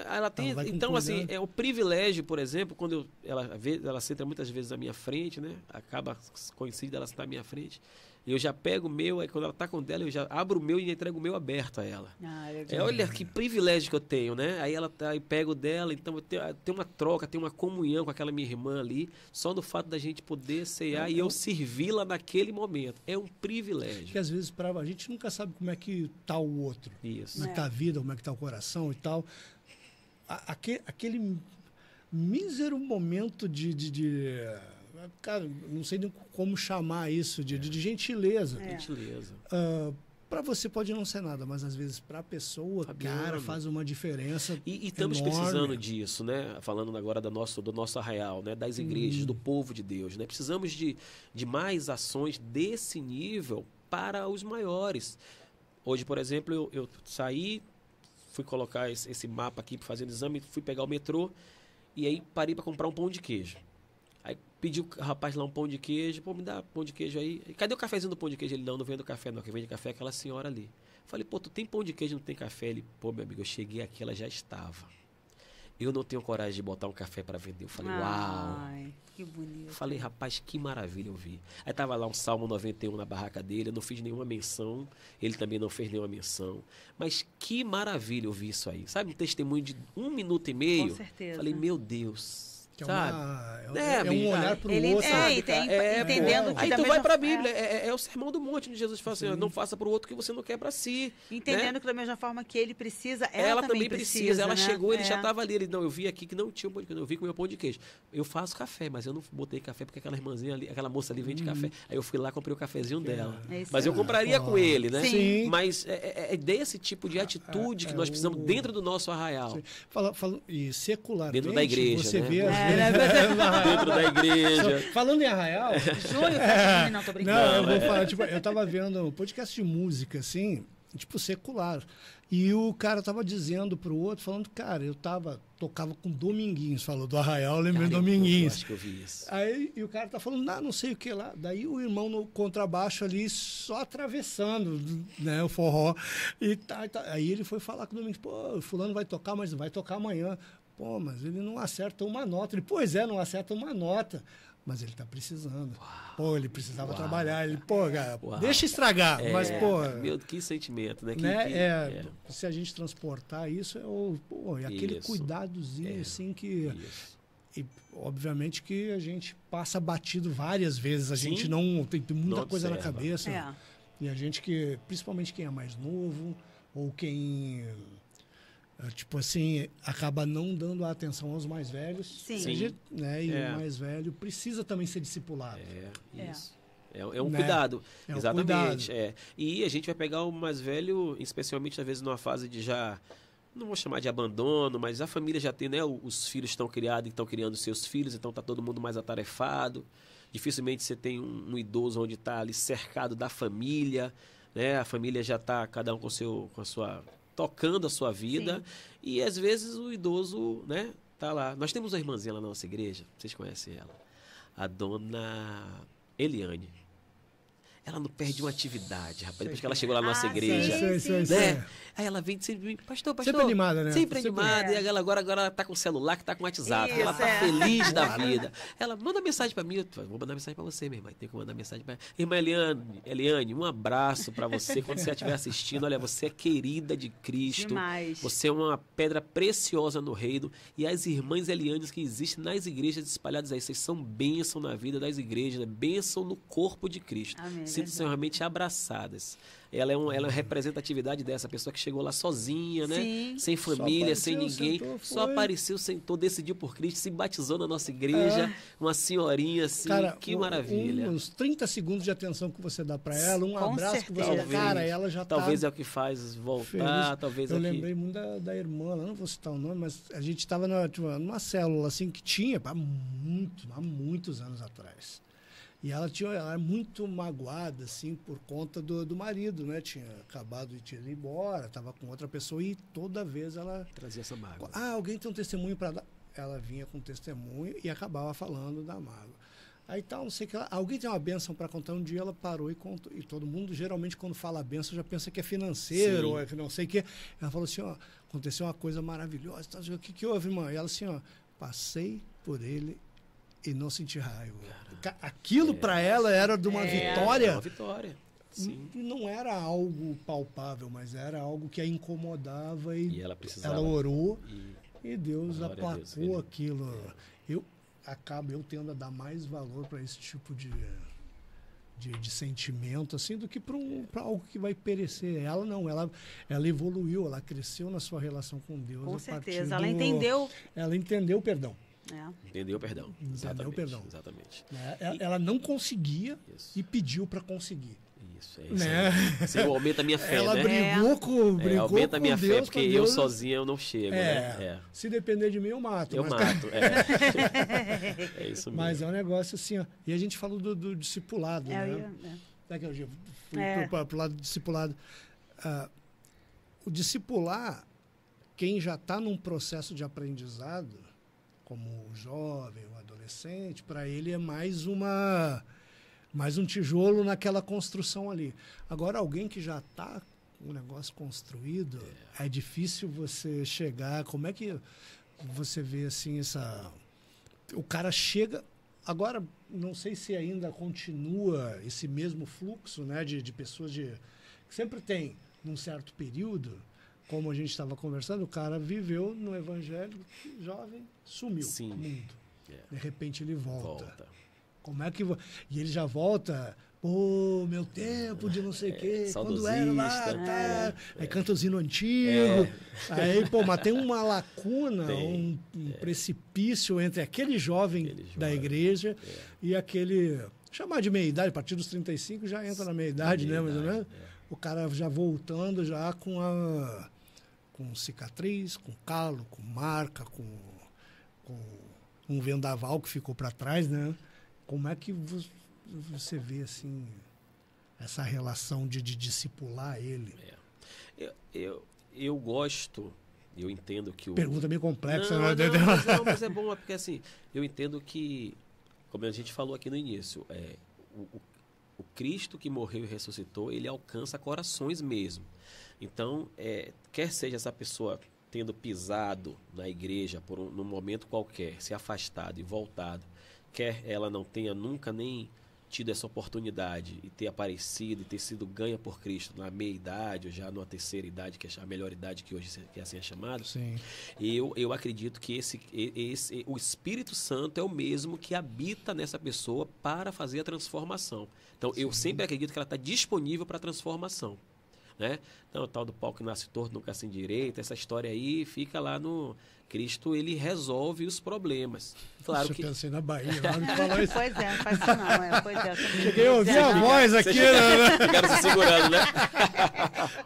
Ela tem. Então, assim, é o privilégio, por exemplo, quando ela senta muitas vezes à minha frente, né? Acaba coincide dela sentar à minha frente. Eu já pego o meu, aí quando ela tá com o dela, eu já abro o meu e entrego o meu aberto a ela. Olha que privilégio que eu tenho, né? Aí ela pega o dela, então tem uma troca, tem uma comunhão com aquela minha irmã ali, só no fato da gente poder ceiar e eu servi-la naquele momento. É um privilégio. Porque às vezes a gente nunca sabe como é que tá o outro. Isso. Como é que tá a vida, como é que tá o coração e tal. Aquele mísero momento cara, não sei nem como chamar isso, de gentileza. Gentileza. para você pode não ser nada, mas às vezes para a pessoa, Fabiano, cara, faz uma diferença E estamos enorme. precisando disso, né? Falando agora do nosso arraial, né? Das igrejas, do povo de Deus, né? Precisamos de mais ações desse nível para os maiores. Hoje, por exemplo, eu saí, fui colocar esse mapa aqui para fazer o exame, fui pegar o metrô e aí parei para comprar um pão de queijo. Aí pedi o rapaz lá um pão de queijo, pô, me dá pão de queijo aí. Cadê o cafezinho do pão de queijo? Ele, não vendo café não, quem vende café é aquela senhora ali. Falei, pô, tu tem pão de queijo, não tem café? Ele, pô, meu amigo, eu cheguei aqui, ela já estava. Eu não tenho coragem de botar um café para vender. Eu falei, uau. Ai, que bonito. Falei, rapaz, que maravilha eu vi. Aí tava lá um Salmo 91 na barraca dele, eu não fiz nenhuma menção, ele também não fez nenhuma menção. Mas que maravilha eu vi isso aí. Sabe, um testemunho de 1 minuto e meio. Com certeza. Falei, meu Deus. Que sabe? É um olhar para o Ele outro. entendendo que Aí da tu vai mesma- para a Bíblia, é o sermão do monte de Jesus, fala assim, ó, não faça para o outro o que você não quer para si. Entendendo né? que da mesma forma que ele precisa, Ela também precisa. Ela né? chegou, ele já É. estava ali. Ele, não, eu vi aqui que não tinha pão de queijo. Eu vi com o meu pão de queijo. Eu faço café, mas eu não botei café porque aquela irmãzinha ali, aquela moça ali vende café. Aí eu fui lá e comprei o cafezinho dela. É isso Mas eu aí. compraria com ele, né? Sim. Mas é desse tipo de atitude que nós precisamos dentro do nosso arraial. E secularmente, Dentro da igreja, você né? vê às É, vezes... Dentro da igreja. Falando em arraial... Junho, festa não, tô brincando. Não, eu vou falar, tipo, eu tava vendo um podcast de música, assim, tipo, secular. E o cara tava dizendo pro outro, falando, cara, tocava com Dominguinhos, falou do arraial, eu lembrei Cara, eu Dominguinhos. acho que eu vi isso. Aí e o cara tá falando, não sei o que lá. Daí o irmão no contrabaixo ali, só atravessando, né, o forró. E tá. Aí ele foi falar com o Domingos, pô, fulano vai tocar, mas vai tocar amanhã. Pô, mas ele não acerta uma nota. Ele, pois é, não acerta uma nota. Mas ele tá precisando. Pô, ele precisava trabalhar. Ele, pô, cara, deixa estragar. Mas, pô... Meu, que sentimento, né? né? Se a gente transportar isso, é aquele Isso. cuidadozinho, assim, que... Isso. E, obviamente, que a gente passa batido várias vezes. A Sim. gente não... Tem muita Não coisa na observa. cabeça. É. E a gente que... Principalmente quem é mais novo, ou quem... Tipo assim, acaba não dando atenção aos mais velhos. Sim. Sim. Né? E É. o mais velho precisa também ser discipulado. Isso. É um Né? cuidado. É um Exatamente. cuidado. E a gente vai pegar o mais velho, especialmente, às vezes, numa fase de já... Não vou chamar de abandono, mas a família já tem, né? Os filhos estão criados e estão criando seus filhos, então está todo mundo mais atarefado. Dificilmente você tem um idoso onde está ali cercado da família, né? A família já está, cada um com a sua... tocando a sua vida. Sim. E às vezes o idoso, né, tá lá. Nós temos uma irmãzinha lá na nossa igreja, vocês conhecem ela, a dona Eliane. Ela não perde uma atividade, rapaz. Depois que ela chegou lá na nossa igreja, né? Aí ela vem sempre, pastor. Sempre animada, né? Sempre Sempre. animada. E ela agora ela tá com o celular, que tá com o WhatsApp. Ela tá feliz da vida. Ela manda mensagem pra mim. Eu vou mandar mensagem pra você, minha irmã. Tem que mandar mensagem pra irmã Eliane, um abraço pra você. Quando você estiver assistindo, olha, você é querida de Cristo. Demais. Você é uma pedra preciosa no reino. E as irmãs Elianes que existem nas igrejas espalhadas aí, vocês são bênção na vida das igrejas, né? Bênção no corpo de Cristo. Amém. Sintam-se realmente abraçadas. Ela é uma representatividade dessa pessoa que chegou lá sozinha, né? Sim. Sem família, sem apareceu, ninguém. sentou, Só foi. apareceu, sentou, decidiu por Cristo, se batizou na nossa igreja. Uma senhorinha assim, Cara, que maravilha. Uns 30 segundos de atenção que você dá para ela, um Com abraço que você certeza. dá, cara, ela já Talvez tá é o que faz voltar, feliz. talvez Eu é o que... lembrei muito da irmã, ela não vou citar o nome, mas a gente estava numa célula assim que tinha há muitos anos atrás. E ela era muito magoada, assim, por conta do marido, né? Tinha acabado de ir embora, estava com outra pessoa e toda vez ela... Trazia essa mágoa. alguém tem um testemunho para dar? Ela vinha com testemunho e acabava falando da mágoa. Aí tal, não sei o que lá. Alguém tem uma bênção para contar. Um dia ela parou e contou. E todo mundo, geralmente, quando fala a bênção, já pensa que é financeiro, Sim. ou é que não sei o que. Ela falou assim, ó, aconteceu uma coisa maravilhosa. Tá, o que houve, irmã? E ela assim, ó, passei por ele e não senti raiva. Aquilo para ela era de uma É vitória. uma vitória. Sim. E não era algo palpável, mas era algo que a incomodava e ela precisava. ela orou E e Deus Glória a aplacou Deus, ele- aquilo. Eu tendo a dar mais valor para esse tipo de sentimento assim do que para algo que vai perecer. Ela não, ela evoluiu, ela cresceu na sua relação com Deus. Com a partir certeza. Ela entendeu. Ela entendeu o perdão. entendeu, perdão. Entendeu, Exatamente, perdão. Exatamente. Né? Ela não conseguia Isso. e pediu para conseguir. Isso, é isso. Né? Senhor, aumenta a minha fé, Ela né? brigou Aumenta a minha fé, Deus, porque com eu Deus. sozinha eu não chego, né? Se depender de mim, eu mato. Eu mas, mato, é isso mesmo. Mas é um negócio assim, ó. E a gente falou do discipulado, né? Até que eu fui pro lado do discipulado. O discipular, quem já está num processo de aprendizado, como o jovem, o adolescente, para ele é mais um tijolo naquela construção ali. Agora, alguém que já está com um negócio construído, é difícil você chegar. Como é que você vê assim o cara chega. Agora, não sei se ainda continua esse mesmo fluxo, né, de pessoas que sempre tem, num certo período, como a gente estava conversando, o cara viveu no evangelho, jovem, sumiu do mundo. De repente ele volta. Como é que... E ele já volta... Pô, meu tempo de não sei o quê, quando era lá, tá. Aí canta os hinos antigos. Aí, pô, mas tem uma lacuna, um precipício entre aquele jovem da igreja e aquele... Chamar de meia-idade, a partir dos 35 já entra na meia-idade, né? Mais ou menos. O cara já voltando já com cicatriz, com calo, com marca, com um vendaval que ficou para trás, né? Como é que você vê assim essa relação de discipular ele? Eu gosto, eu entendo que pergunta meio complexa, mas é bom, porque assim, eu entendo que, como a gente falou aqui no início, o Cristo que morreu e ressuscitou, ele alcança corações mesmo. Então, quer seja essa pessoa tendo pisado na igreja num momento qualquer, se afastado e voltado, quer ela não tenha nunca nem tido essa oportunidade e ter aparecido e ter sido ganha por Cristo na meia-idade ou já numa terceira idade, que é a melhor idade que hoje que assim é chamado. Sim. Eu acredito que o Espírito Santo é o mesmo que habita nessa pessoa para fazer a transformação. Então, eu sempre acredito que ela está disponível para a transformação. Né? Então, o tal do pau que nasce torto nunca se endireita, essa história aí fica lá no... Cristo, ele resolve os problemas. Claro que... Eu pensei na Bahia, lá me falou isso. Pois é, não faz isso não. Pois é. Cheguei a ouvir a voz aqui, né? Ficaram se segurando, né?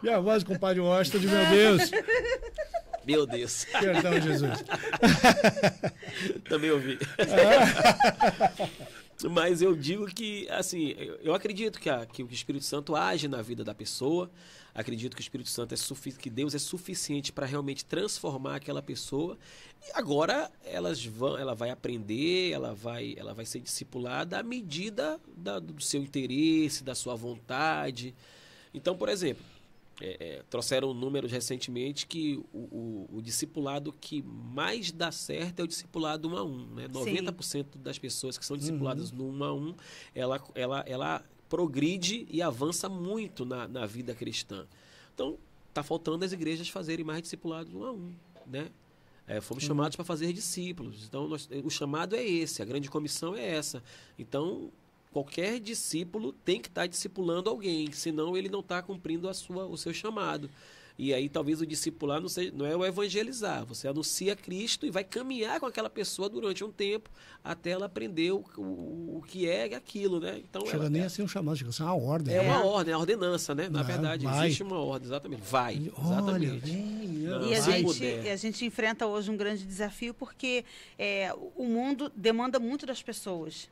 E a voz do compadre Washington de meu Deus. Meu Deus. Perdão, Jesus. Também ouvi. Mas eu digo que, assim, eu acredito que o Espírito Santo age na vida da pessoa, acredito que o Espírito Santo que Deus é suficiente para realmente transformar aquela pessoa, e agora ela vai aprender, ela vai ser discipulada à medida do seu interesse, da sua vontade. Então, por exemplo, trouxeram números recentemente que o discipulado que mais dá certo é o discipulado 1 a 1, né? 90% das pessoas que são discipuladas no 1 a 1, ela progride e avança muito na vida cristã. Então, está faltando as igrejas fazerem mais discipulados 1 a 1, né? Fomos chamados para fazer discípulos. Então, o chamado é esse, a grande comissão é essa. Então, qualquer discípulo tem que estar discipulando alguém, senão ele não está cumprindo o seu chamado. E aí talvez o discipular não é o evangelizar, você anuncia Cristo e vai caminhar com aquela pessoa durante um tempo até ela aprender o que é aquilo, né? Então, chega nem a ser um chamado, chega a ser uma ordem. É uma ordem, a ordenança, né? Na verdade, vai. Existe uma ordem, exatamente. Vai, exatamente. E a gente enfrenta hoje um grande desafio porque o mundo demanda muito das pessoas.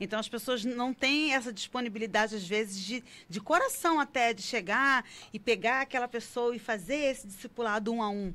Então, as pessoas não têm essa disponibilidade, às vezes, de coração até, de chegar e pegar aquela pessoa e fazer esse discipulado 1 a 1.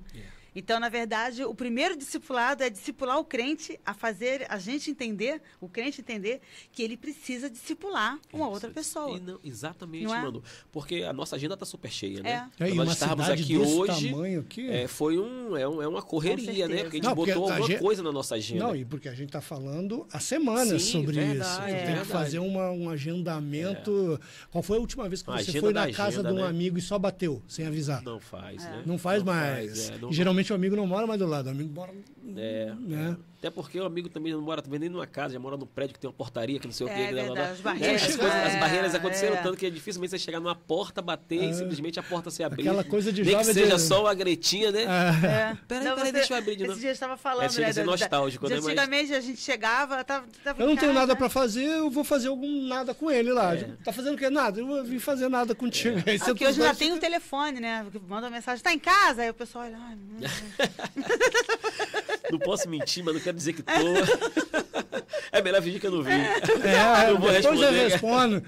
Então, na verdade, o primeiro discipulado é discipular o crente a fazer a gente entender, o crente entender, que ele precisa discipular uma outra pessoa. Exatamente, não é? Manu. Porque a nossa agenda está super cheia, né? E nós estávamos aqui hoje. Aqui, foi uma correria, né? Porque a gente botou alguma coisa na nossa agenda. Não, e porque a gente está falando há semanas sobre isso. Tem que fazer um agendamento. Qual foi a última vez que você foi na casa de um amigo e só bateu, sem avisar? Não faz, né? Não faz mais. Geralmente Geralmente o amigo não mora mais do lado, o amigo mora... né? Até porque o amigo também não mora também nem numa casa, já mora num prédio que tem uma portaria, que não sei o que. As barreiras. As barreiras aconteceram tanto que é dificilmente você chegar numa porta, bater e simplesmente a porta se abrir. Aquela coisa de nem jovem... que seja só uma gretinha, né? Peraí, deixa eu abrir de novo. Esse dia eu estava falando, chega a ser nostálgico, né? Antigamente a gente chegava, tava eu não tenho nada para fazer, eu vou fazer nada com ele lá. Tá fazendo o quê? Nada. Eu vou vir fazer nada contigo. Porque hoje já tem um telefone, né? Manda uma mensagem, tá em casa? Aí o pessoal olha... Não posso mentir, mas não quero dizer que tô. É melhor fingir que eu não vi. Eu vou responder. Eu respondo.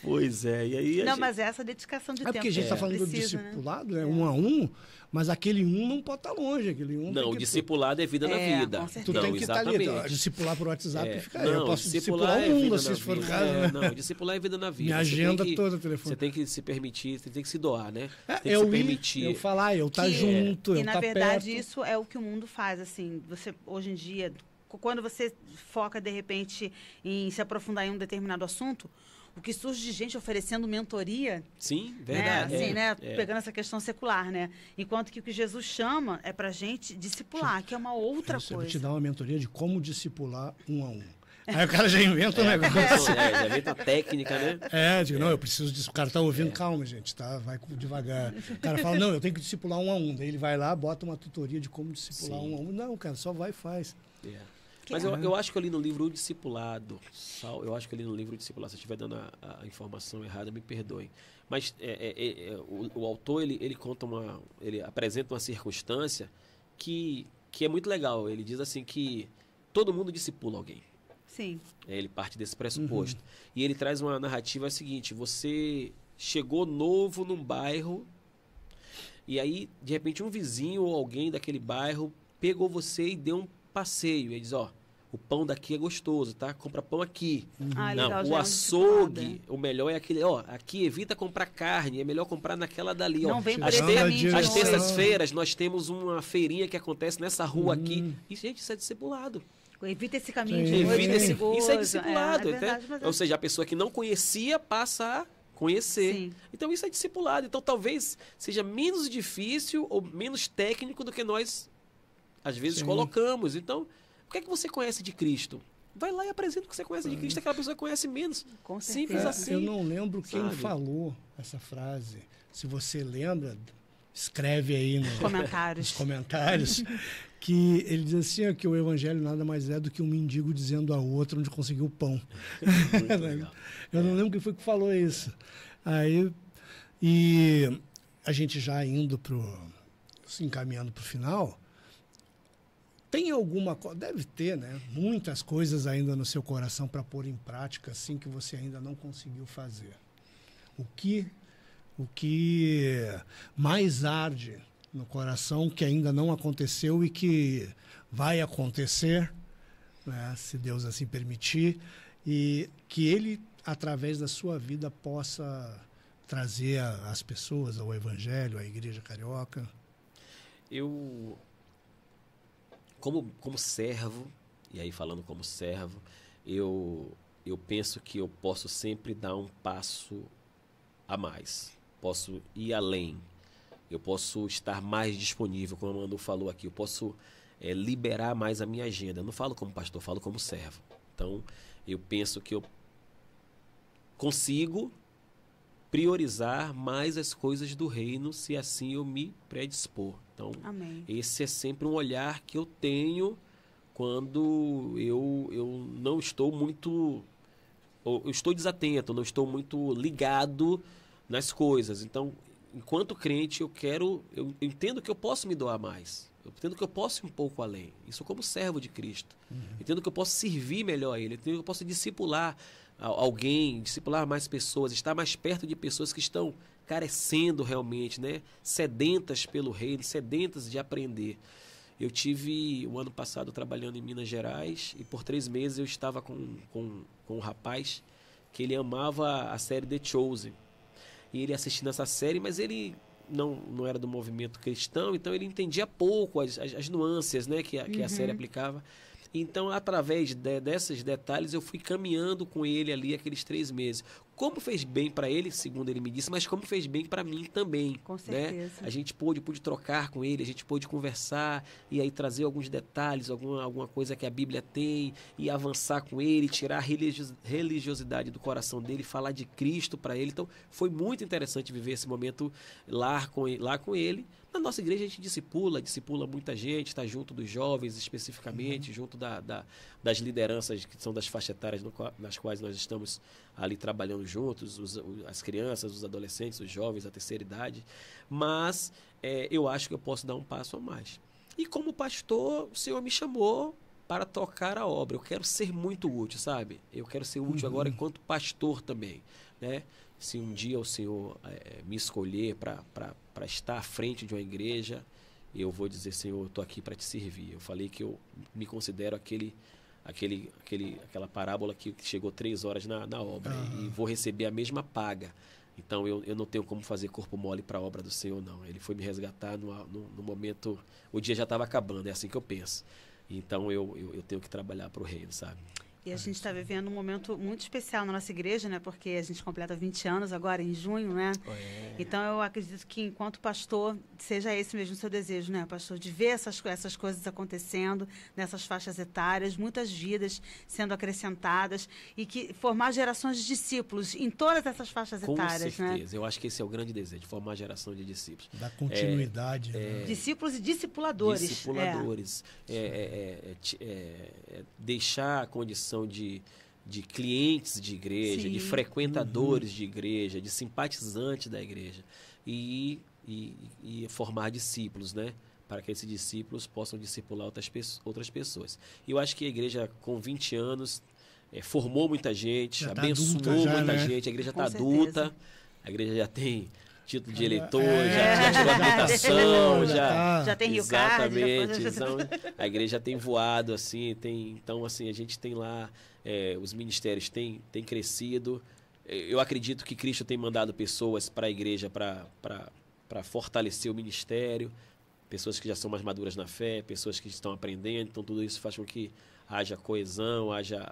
Pois é, e aí... Não, mas é essa dedicação de tempo. Porque a gente está falando do discipulado, né? 1 a 1, mas aquele 1 não pode estar longe. Aquele 1 não, o discipulado é vida na vida. Tu tem que estar ali. Discipular por WhatsApp fica aí. Eu posso discipular o mundo, se for o caso. Né? Não, discipular é vida na vida. Minha agenda toda, telefone. Você tem que se permitir, você tem que se doar, né? Tem que eu se permitir. Eu falar, eu estar junto, eu estar perto. E na verdade isso é o que o mundo faz, assim. Você, hoje em dia, quando você foca, de repente, em se aprofundar em um determinado assunto, o que surge de gente oferecendo mentoria... Sim, verdade. Né? Assim, Pegando essa questão secular, né? Enquanto que o que Jesus chama é pra gente discipular, que é uma outra coisa. Eu vou te dar uma mentoria de como discipular 1 a 1. Aí o cara já inventa um negócio. Já inventa a técnica, né? Digo, não, eu preciso disso. O cara tá ouvindo, calma, gente, tá? Vai devagar. O cara fala, não, eu tenho que discipular 1 a 1. Daí ele vai lá, bota uma tutoria de como discipular 1 a 1. Não, cara, só vai e faz. Mas eu acho que eu li no livro O Discipulado, se eu estiver dando a informação errada, me perdoem. Mas o autor, ele conta ele apresenta uma circunstância que é muito legal. Ele diz assim que todo mundo discipula alguém. Sim. Ele parte desse pressuposto. E ele traz uma narrativa seguinte: você chegou novo num bairro e aí, de repente, um vizinho ou alguém daquele bairro pegou você e deu um passeio. Ele diz, o pão daqui é gostoso, tá? Compra pão aqui. Legal, o açougue, o melhor é aquele, aqui evita comprar carne, é melhor comprar naquela dali. Não vem por Às terças-feiras nós temos uma feirinha que acontece nessa rua aqui. E, gente, isso é discipulado. Evita esse caminho de isso é discipulado. Verdade, ou seja, a pessoa que não conhecia passa a conhecer. Sim. Então isso é discipulado. Então talvez seja menos difícil ou menos técnico do que nós às vezes colocamos. Então, o que é que você conhece de Cristo? Vai lá e apresenta o que você conhece de Cristo, aquela pessoa conhece menos. Simples assim. Eu não lembro quem falou essa frase. Se você lembra, escreve aí nos comentários. Que ele diz assim, que o evangelho nada mais é do que um mendigo dizendo ao outro onde conseguiu o pão. Eu não lembro quem foi que falou isso. Aí, e a gente já indo se encaminhando para o final, tem alguma coisa, deve ter, né? Muitas coisas ainda no seu coração para pôr em prática, assim, que você ainda não conseguiu fazer. O que mais arde no coração, que ainda não aconteceu e que vai acontecer, né, se Deus assim permitir, e que Ele, através da sua vida, possa trazer às pessoas, ao Evangelho, à Igreja Carioca? Eu, como servo, e aí falando como servo, eu penso que eu posso sempre dar um passo a mais, posso ir além. Eu posso estar mais disponível, como a Manu falou aqui. Eu posso liberar mais a minha agenda. Eu não falo como pastor, eu falo como servo. Então, eu penso que eu consigo priorizar mais as coisas do reino, se assim eu me predispor. Então, Amém. Esse é sempre um olhar que eu tenho quando eu não estou muito... Eu estou desatento, não estou muito ligado nas coisas. Então, enquanto crente, eu entendo que eu posso me doar mais. Eu entendo que eu posso ir um pouco além. Isso como servo de Cristo. Entendo que eu posso servir melhor a Ele. Entendo que eu posso discipular alguém, discipular mais pessoas, estar mais perto de pessoas que estão carecendo realmente, né? Sedentas pelo reino, sedentas de aprender. Eu tive, o ano passado, trabalhando em Minas Gerais, e por 3 meses eu estava com um rapaz que ele amava a série The Chosen. E ele assistindo essa série, mas ele não era do movimento cristão, então ele entendia pouco as nuances, né, que a série aplicava. Então, através desses detalhes, eu fui caminhando com ele ali aqueles 3 meses. como fez bem para ele, segundo ele me disse, mas como fez bem para mim também. Com certeza. Né? A gente pude trocar com ele, a gente pôde conversar e aí trazer alguns detalhes, alguma coisa que a Bíblia tem e avançar com ele, tirar a religiosidade do coração dele, falar de Cristo para ele. Então, foi muito interessante viver esse momento lá com ele. Na nossa igreja a gente discipula muita gente, está junto dos jovens especificamente, junto das lideranças que são das faixas etárias nas quais nós estamos ali trabalhando juntos, as crianças, os adolescentes, os jovens, a terceira idade. Mas eu acho que eu posso dar um passo a mais. E como pastor, o Senhor me chamou para tocar a obra. Eu quero ser muito útil, sabe? Eu quero ser útil agora enquanto pastor também, né? Se um dia o Senhor me escolher para estar à frente de uma igreja, eu vou dizer, Senhor, eu estou aqui para te servir. Eu falei que eu me considero aquela parábola que chegou 3 horas na obra e vou receber a mesma paga. Então, eu não tenho como fazer corpo mole para a obra do Senhor, não. Ele foi me resgatar no momento... O dia já estava acabando, é assim que eu penso. Então, eu tenho que trabalhar para o reino, sabe? E a gente está vivendo um momento muito especial na nossa igreja, né? Porque a gente completa 20 anos agora, em junho, né? Então, eu acredito que, enquanto pastor, seja esse mesmo o seu desejo, né, pastor? De ver essas coisas acontecendo nessas faixas etárias, muitas vidas sendo acrescentadas e que formar gerações de discípulos em todas essas faixas etárias, né? Com certeza. Eu acho que esse é o grande desejo, formar geração de discípulos. Da continuidade. Né? Discípulos e discipuladores. Discipuladores. Deixar a condição de clientes de igreja, Sim. de frequentadores de igreja, de simpatizantes da igreja e formar discípulos, né? Para que esses discípulos possam discipular outras pessoas. E eu acho que a igreja, com 20 anos, formou muita gente, abençoou muita gente, a igreja está adulta, a igreja já tem título de eleitor, já tirou habilitação, já tem Rio Card. Exatamente. Então, a igreja tem voado, assim, então, assim, a gente tem lá, os ministérios têm crescido. Eu acredito que Cristo tem mandado pessoas para a igreja para fortalecer o ministério, pessoas que já são mais maduras na fé, pessoas que estão aprendendo, então tudo isso faz com que haja coesão, haja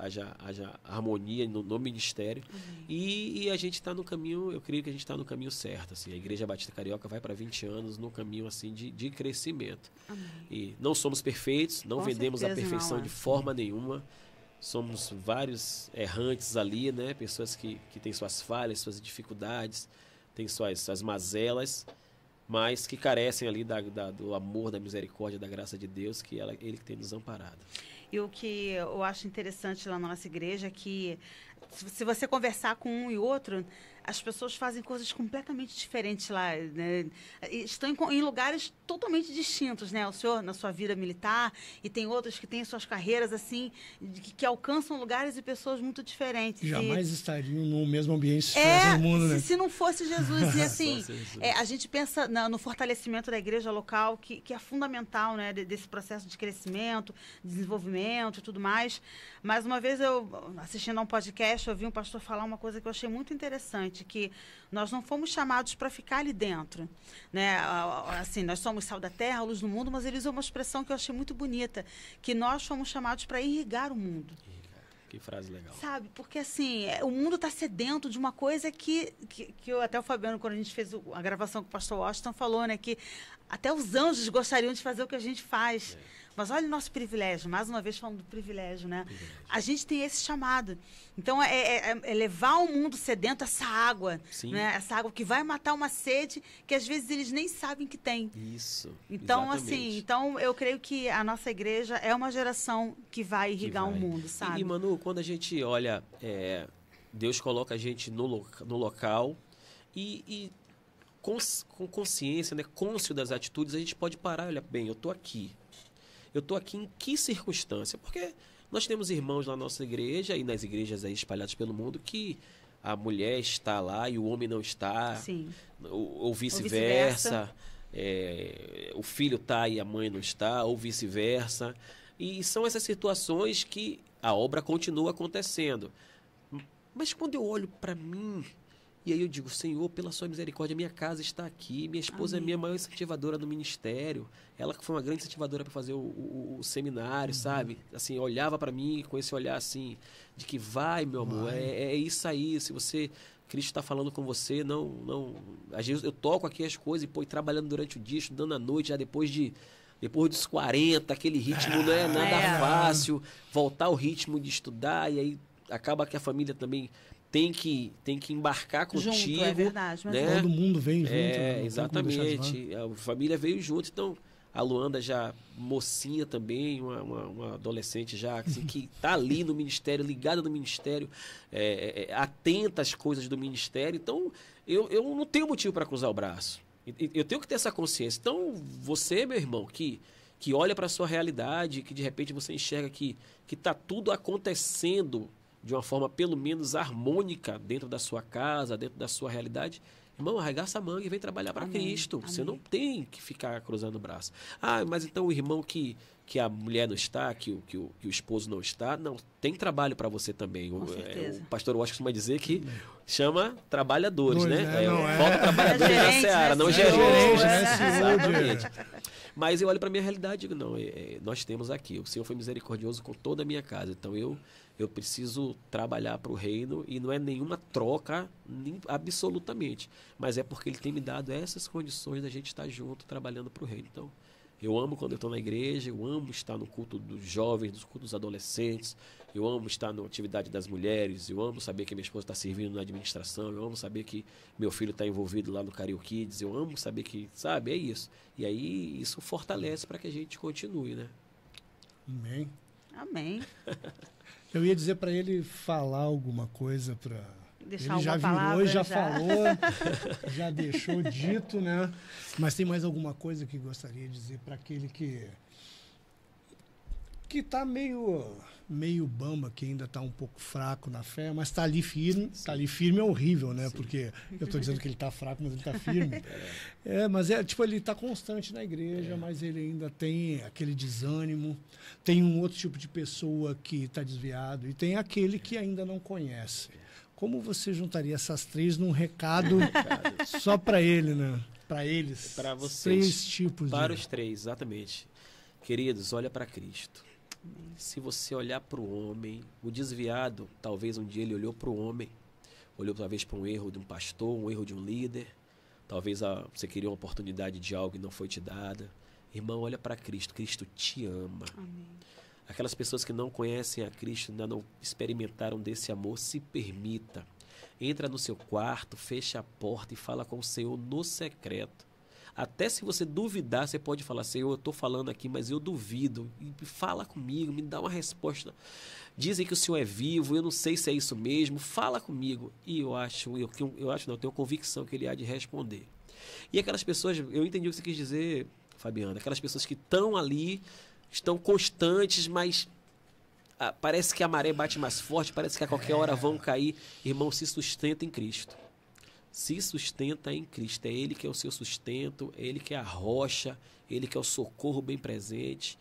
harmonia no ministério. E a gente está no caminho, eu creio que a gente está no caminho certo. Assim, a Igreja Batista Carioca vai para 20 anos no caminho assim, de crescimento. Amém. E não somos perfeitos, não Com vendemos a certeza perfeição não, de forma nenhuma. Somos vários errantes ali, né? Pessoas que têm suas falhas, suas dificuldades, têm suas mazelas, mas que carecem ali do amor, da misericórdia, da graça de Deus, que Ele que tem nos amparado. E o que eu acho interessante lá na nossa igreja é que, se você conversar com um e outro, as pessoas fazem coisas completamente diferentes lá, né? Estão em lugares totalmente distintos, né? O senhor na sua vida militar, e tem outros que têm suas carreiras assim, que alcançam lugares e pessoas muito diferentes. Jamais estariam no mesmo ambiente se estivesse no mundo, né? Se não fosse Jesus. E assim, a gente pensa no fortalecimento da igreja local, que é fundamental, né? Desse processo de crescimento, desenvolvimento e tudo mais. Mais uma vez, eu, assistindo a um podcast, eu ouvi um pastor falar uma coisa que eu achei muito interessante, que nós não fomos chamados para ficar ali dentro, né? Assim, nós somos sal da terra, luz do mundo, mas ele usou uma expressão que eu achei muito bonita, que nós fomos chamados para irrigar o mundo. Que frase legal. Sabe, porque assim, o mundo está sedento de uma coisa que até o Fabiano, quando a gente fez a gravação com o pastor Washington, falou, né, que até os anjos gostariam de fazer o que a gente faz. Mas olha o nosso privilégio, mais uma vez falando do privilégio, né? A gente tem esse chamado. Então, é levar ao mundo sedento essa água, né? Essa água que vai matar uma sede que às vezes eles nem sabem que tem. Isso. Então, exatamente. assim, eu creio que a nossa igreja é uma geração que vai irrigar o mundo, sabe? E, Manu, quando a gente olha, Deus coloca a gente no local e com consciência, né, cônscio das atitudes, a gente pode parar, olha bem, eu estou aqui. Eu estou aqui em que circunstância? Porque nós temos irmãos na nossa igreja e nas igrejas aí espalhadas pelo mundo que a mulher está lá e o homem não está. Sim. Ou vice-versa. O filho está e a mãe não está, ou vice-versa. E são essas situações que a obra continua acontecendo. Mas quando eu olho para mim, E aí eu digo, Senhor, pela sua misericórdia, minha casa está aqui, minha esposa Amém. é minha maior incentivadora no ministério, ela que foi uma grande incentivadora para fazer o seminário, sabe? Assim, olhava para mim com esse olhar assim, de que vai, meu amor, é isso aí, se você, Cristo está falando com você, não, às vezes eu toco aqui as coisas e, pô, e trabalhando durante o dia, estudando à noite, já depois dos 40, aquele ritmo não é nada fácil, voltar ao ritmo de estudar, e aí acaba que a família também tem que embarcar contigo. Junto, é verdade. Mas Todo mundo vem junto. Né? Exatamente. A família veio junto. Então, a Luanda já mocinha também, uma adolescente já, assim, que está ali no ministério, ligada no ministério, atenta às coisas do ministério. Então, eu não tenho motivo para cruzar o braço. Eu tenho que ter essa consciência. Então, você, meu irmão, que olha para a sua realidade, que de repente você enxerga que está tudo acontecendo de uma forma pelo menos harmônica dentro da sua casa, dentro da sua realidade, irmão, arregaça a manga e vem trabalhar para Cristo. Amém. Você não tem que ficar cruzando o braço. Ah, mas então o irmão que a mulher não está, que o esposo não está, não, tem trabalho para você também. Com certeza. O pastor Washington costuma dizer que chama trabalhadores, né? Não Falta trabalhadores na seara, não gerentes, né? Exatamente. Mas eu olho para a minha realidade e digo, não, nós temos aqui, o Senhor foi misericordioso com toda a minha casa, então eu preciso trabalhar para o reino e não é nenhuma troca, absolutamente, mas é porque Ele tem me dado essas condições da gente estar junto, trabalhando para o reino. Então, eu amo quando eu estou na igreja, eu amo estar no culto dos jovens, no culto dos adolescentes, eu amo estar na atividade das mulheres, eu amo saber que minha esposa está servindo na administração, eu amo saber que meu filho está envolvido lá no Cario Kids, eu amo saber que, sabe, é isso. E aí isso fortalece para que a gente continue, né? Amém. Amém. Eu ia dizer para ele falar alguma coisa para... Deixar Ele já alguma virou palavra, e já falou, já deixou dito, né? Mas tem mais alguma coisa que gostaria de dizer para aquele que está meio bamba, que ainda está um pouco fraco na fé, mas está ali firme. Está ali firme é horrível, né? Sim. Porque eu estou dizendo que ele está fraco, mas ele está firme. Mas tipo, ele está constante na igreja, mas ele ainda tem aquele desânimo. Tem um outro tipo de pessoa que está desviado e tem aquele que ainda não conhece. Como você juntaria essas três num recado só para ele, né? Para eles. Para vocês. Três tipos. Para os três, exatamente. Queridos, olha para Cristo. Se você olhar para o homem, o desviado, talvez um dia ele olhou para o homem, olhou talvez para um erro de um pastor, um erro de um líder, talvez você queria uma oportunidade de algo e não foi te dada. Irmão, olha para Cristo, Cristo te ama. Amém. Aquelas pessoas que não conhecem a Cristo, ainda não experimentaram desse amor, se permita. Entra no seu quarto, fecha a porta e fala com o Senhor no secreto. Até se você duvidar, você pode falar, Senhor, eu estou falando aqui, mas eu duvido. E fala comigo, me dá uma resposta. Dizem que o Senhor é vivo, eu não sei se é isso mesmo, fala comigo. E eu tenho convicção que Ele há de responder. E aquelas pessoas, eu entendi o que você quis dizer, Fabiana, aquelas pessoas que estão ali, estão constantes, mas parece que a maré bate mais forte, parece que a qualquer hora vão cair. Irmão, se sustenta em Cristo. Se sustenta em Cristo. É Ele que é o seu sustento, é Ele que é a rocha, Ele que é o socorro bem presente.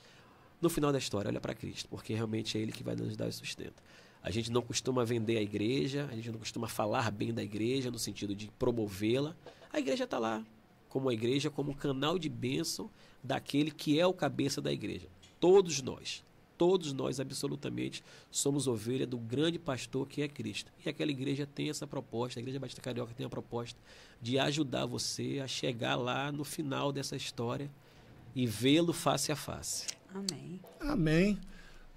No final da história, olha para Cristo, porque realmente é Ele que vai nos dar o sustento. A gente não costuma vender a igreja, a gente não costuma falar bem da igreja, no sentido de promovê-la. A igreja está lá, como a igreja, como um canal de bênção daquele que é o cabeça da igreja. Todos nós absolutamente somos ovelha do grande pastor que é Cristo. E aquela igreja tem essa proposta, a Igreja Batista Carioca tem a proposta de ajudar você a chegar lá no final dessa história e vê-lo face a face. Amém. Amém.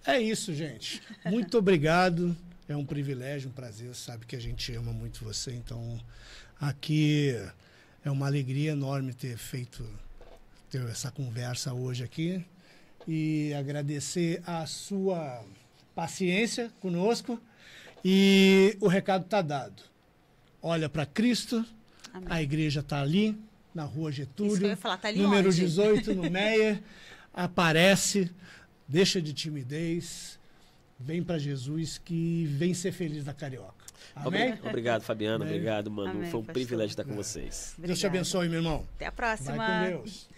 É isso, gente. Muito obrigado. É um privilégio, um prazer. Sabe que a gente ama muito você. Então, aqui é uma alegria enorme ter essa conversa hoje aqui. E agradecer a sua paciência conosco. E o recado está dado. Olha para Cristo. Amém. A igreja está ali, na Rua Getúlio. Isso que eu ia falar, tá ali número onde? 18, no Meia. Aparece, deixa de timidez, vem para Jesus, que vem ser feliz da Carioca. Amém? Obrigado, Fabiana. Amém. Obrigado, Manu. Amém, Foi um pastor. privilégio estar com vocês. Deus te abençoe, meu irmão. Até a próxima. Vai com Deus.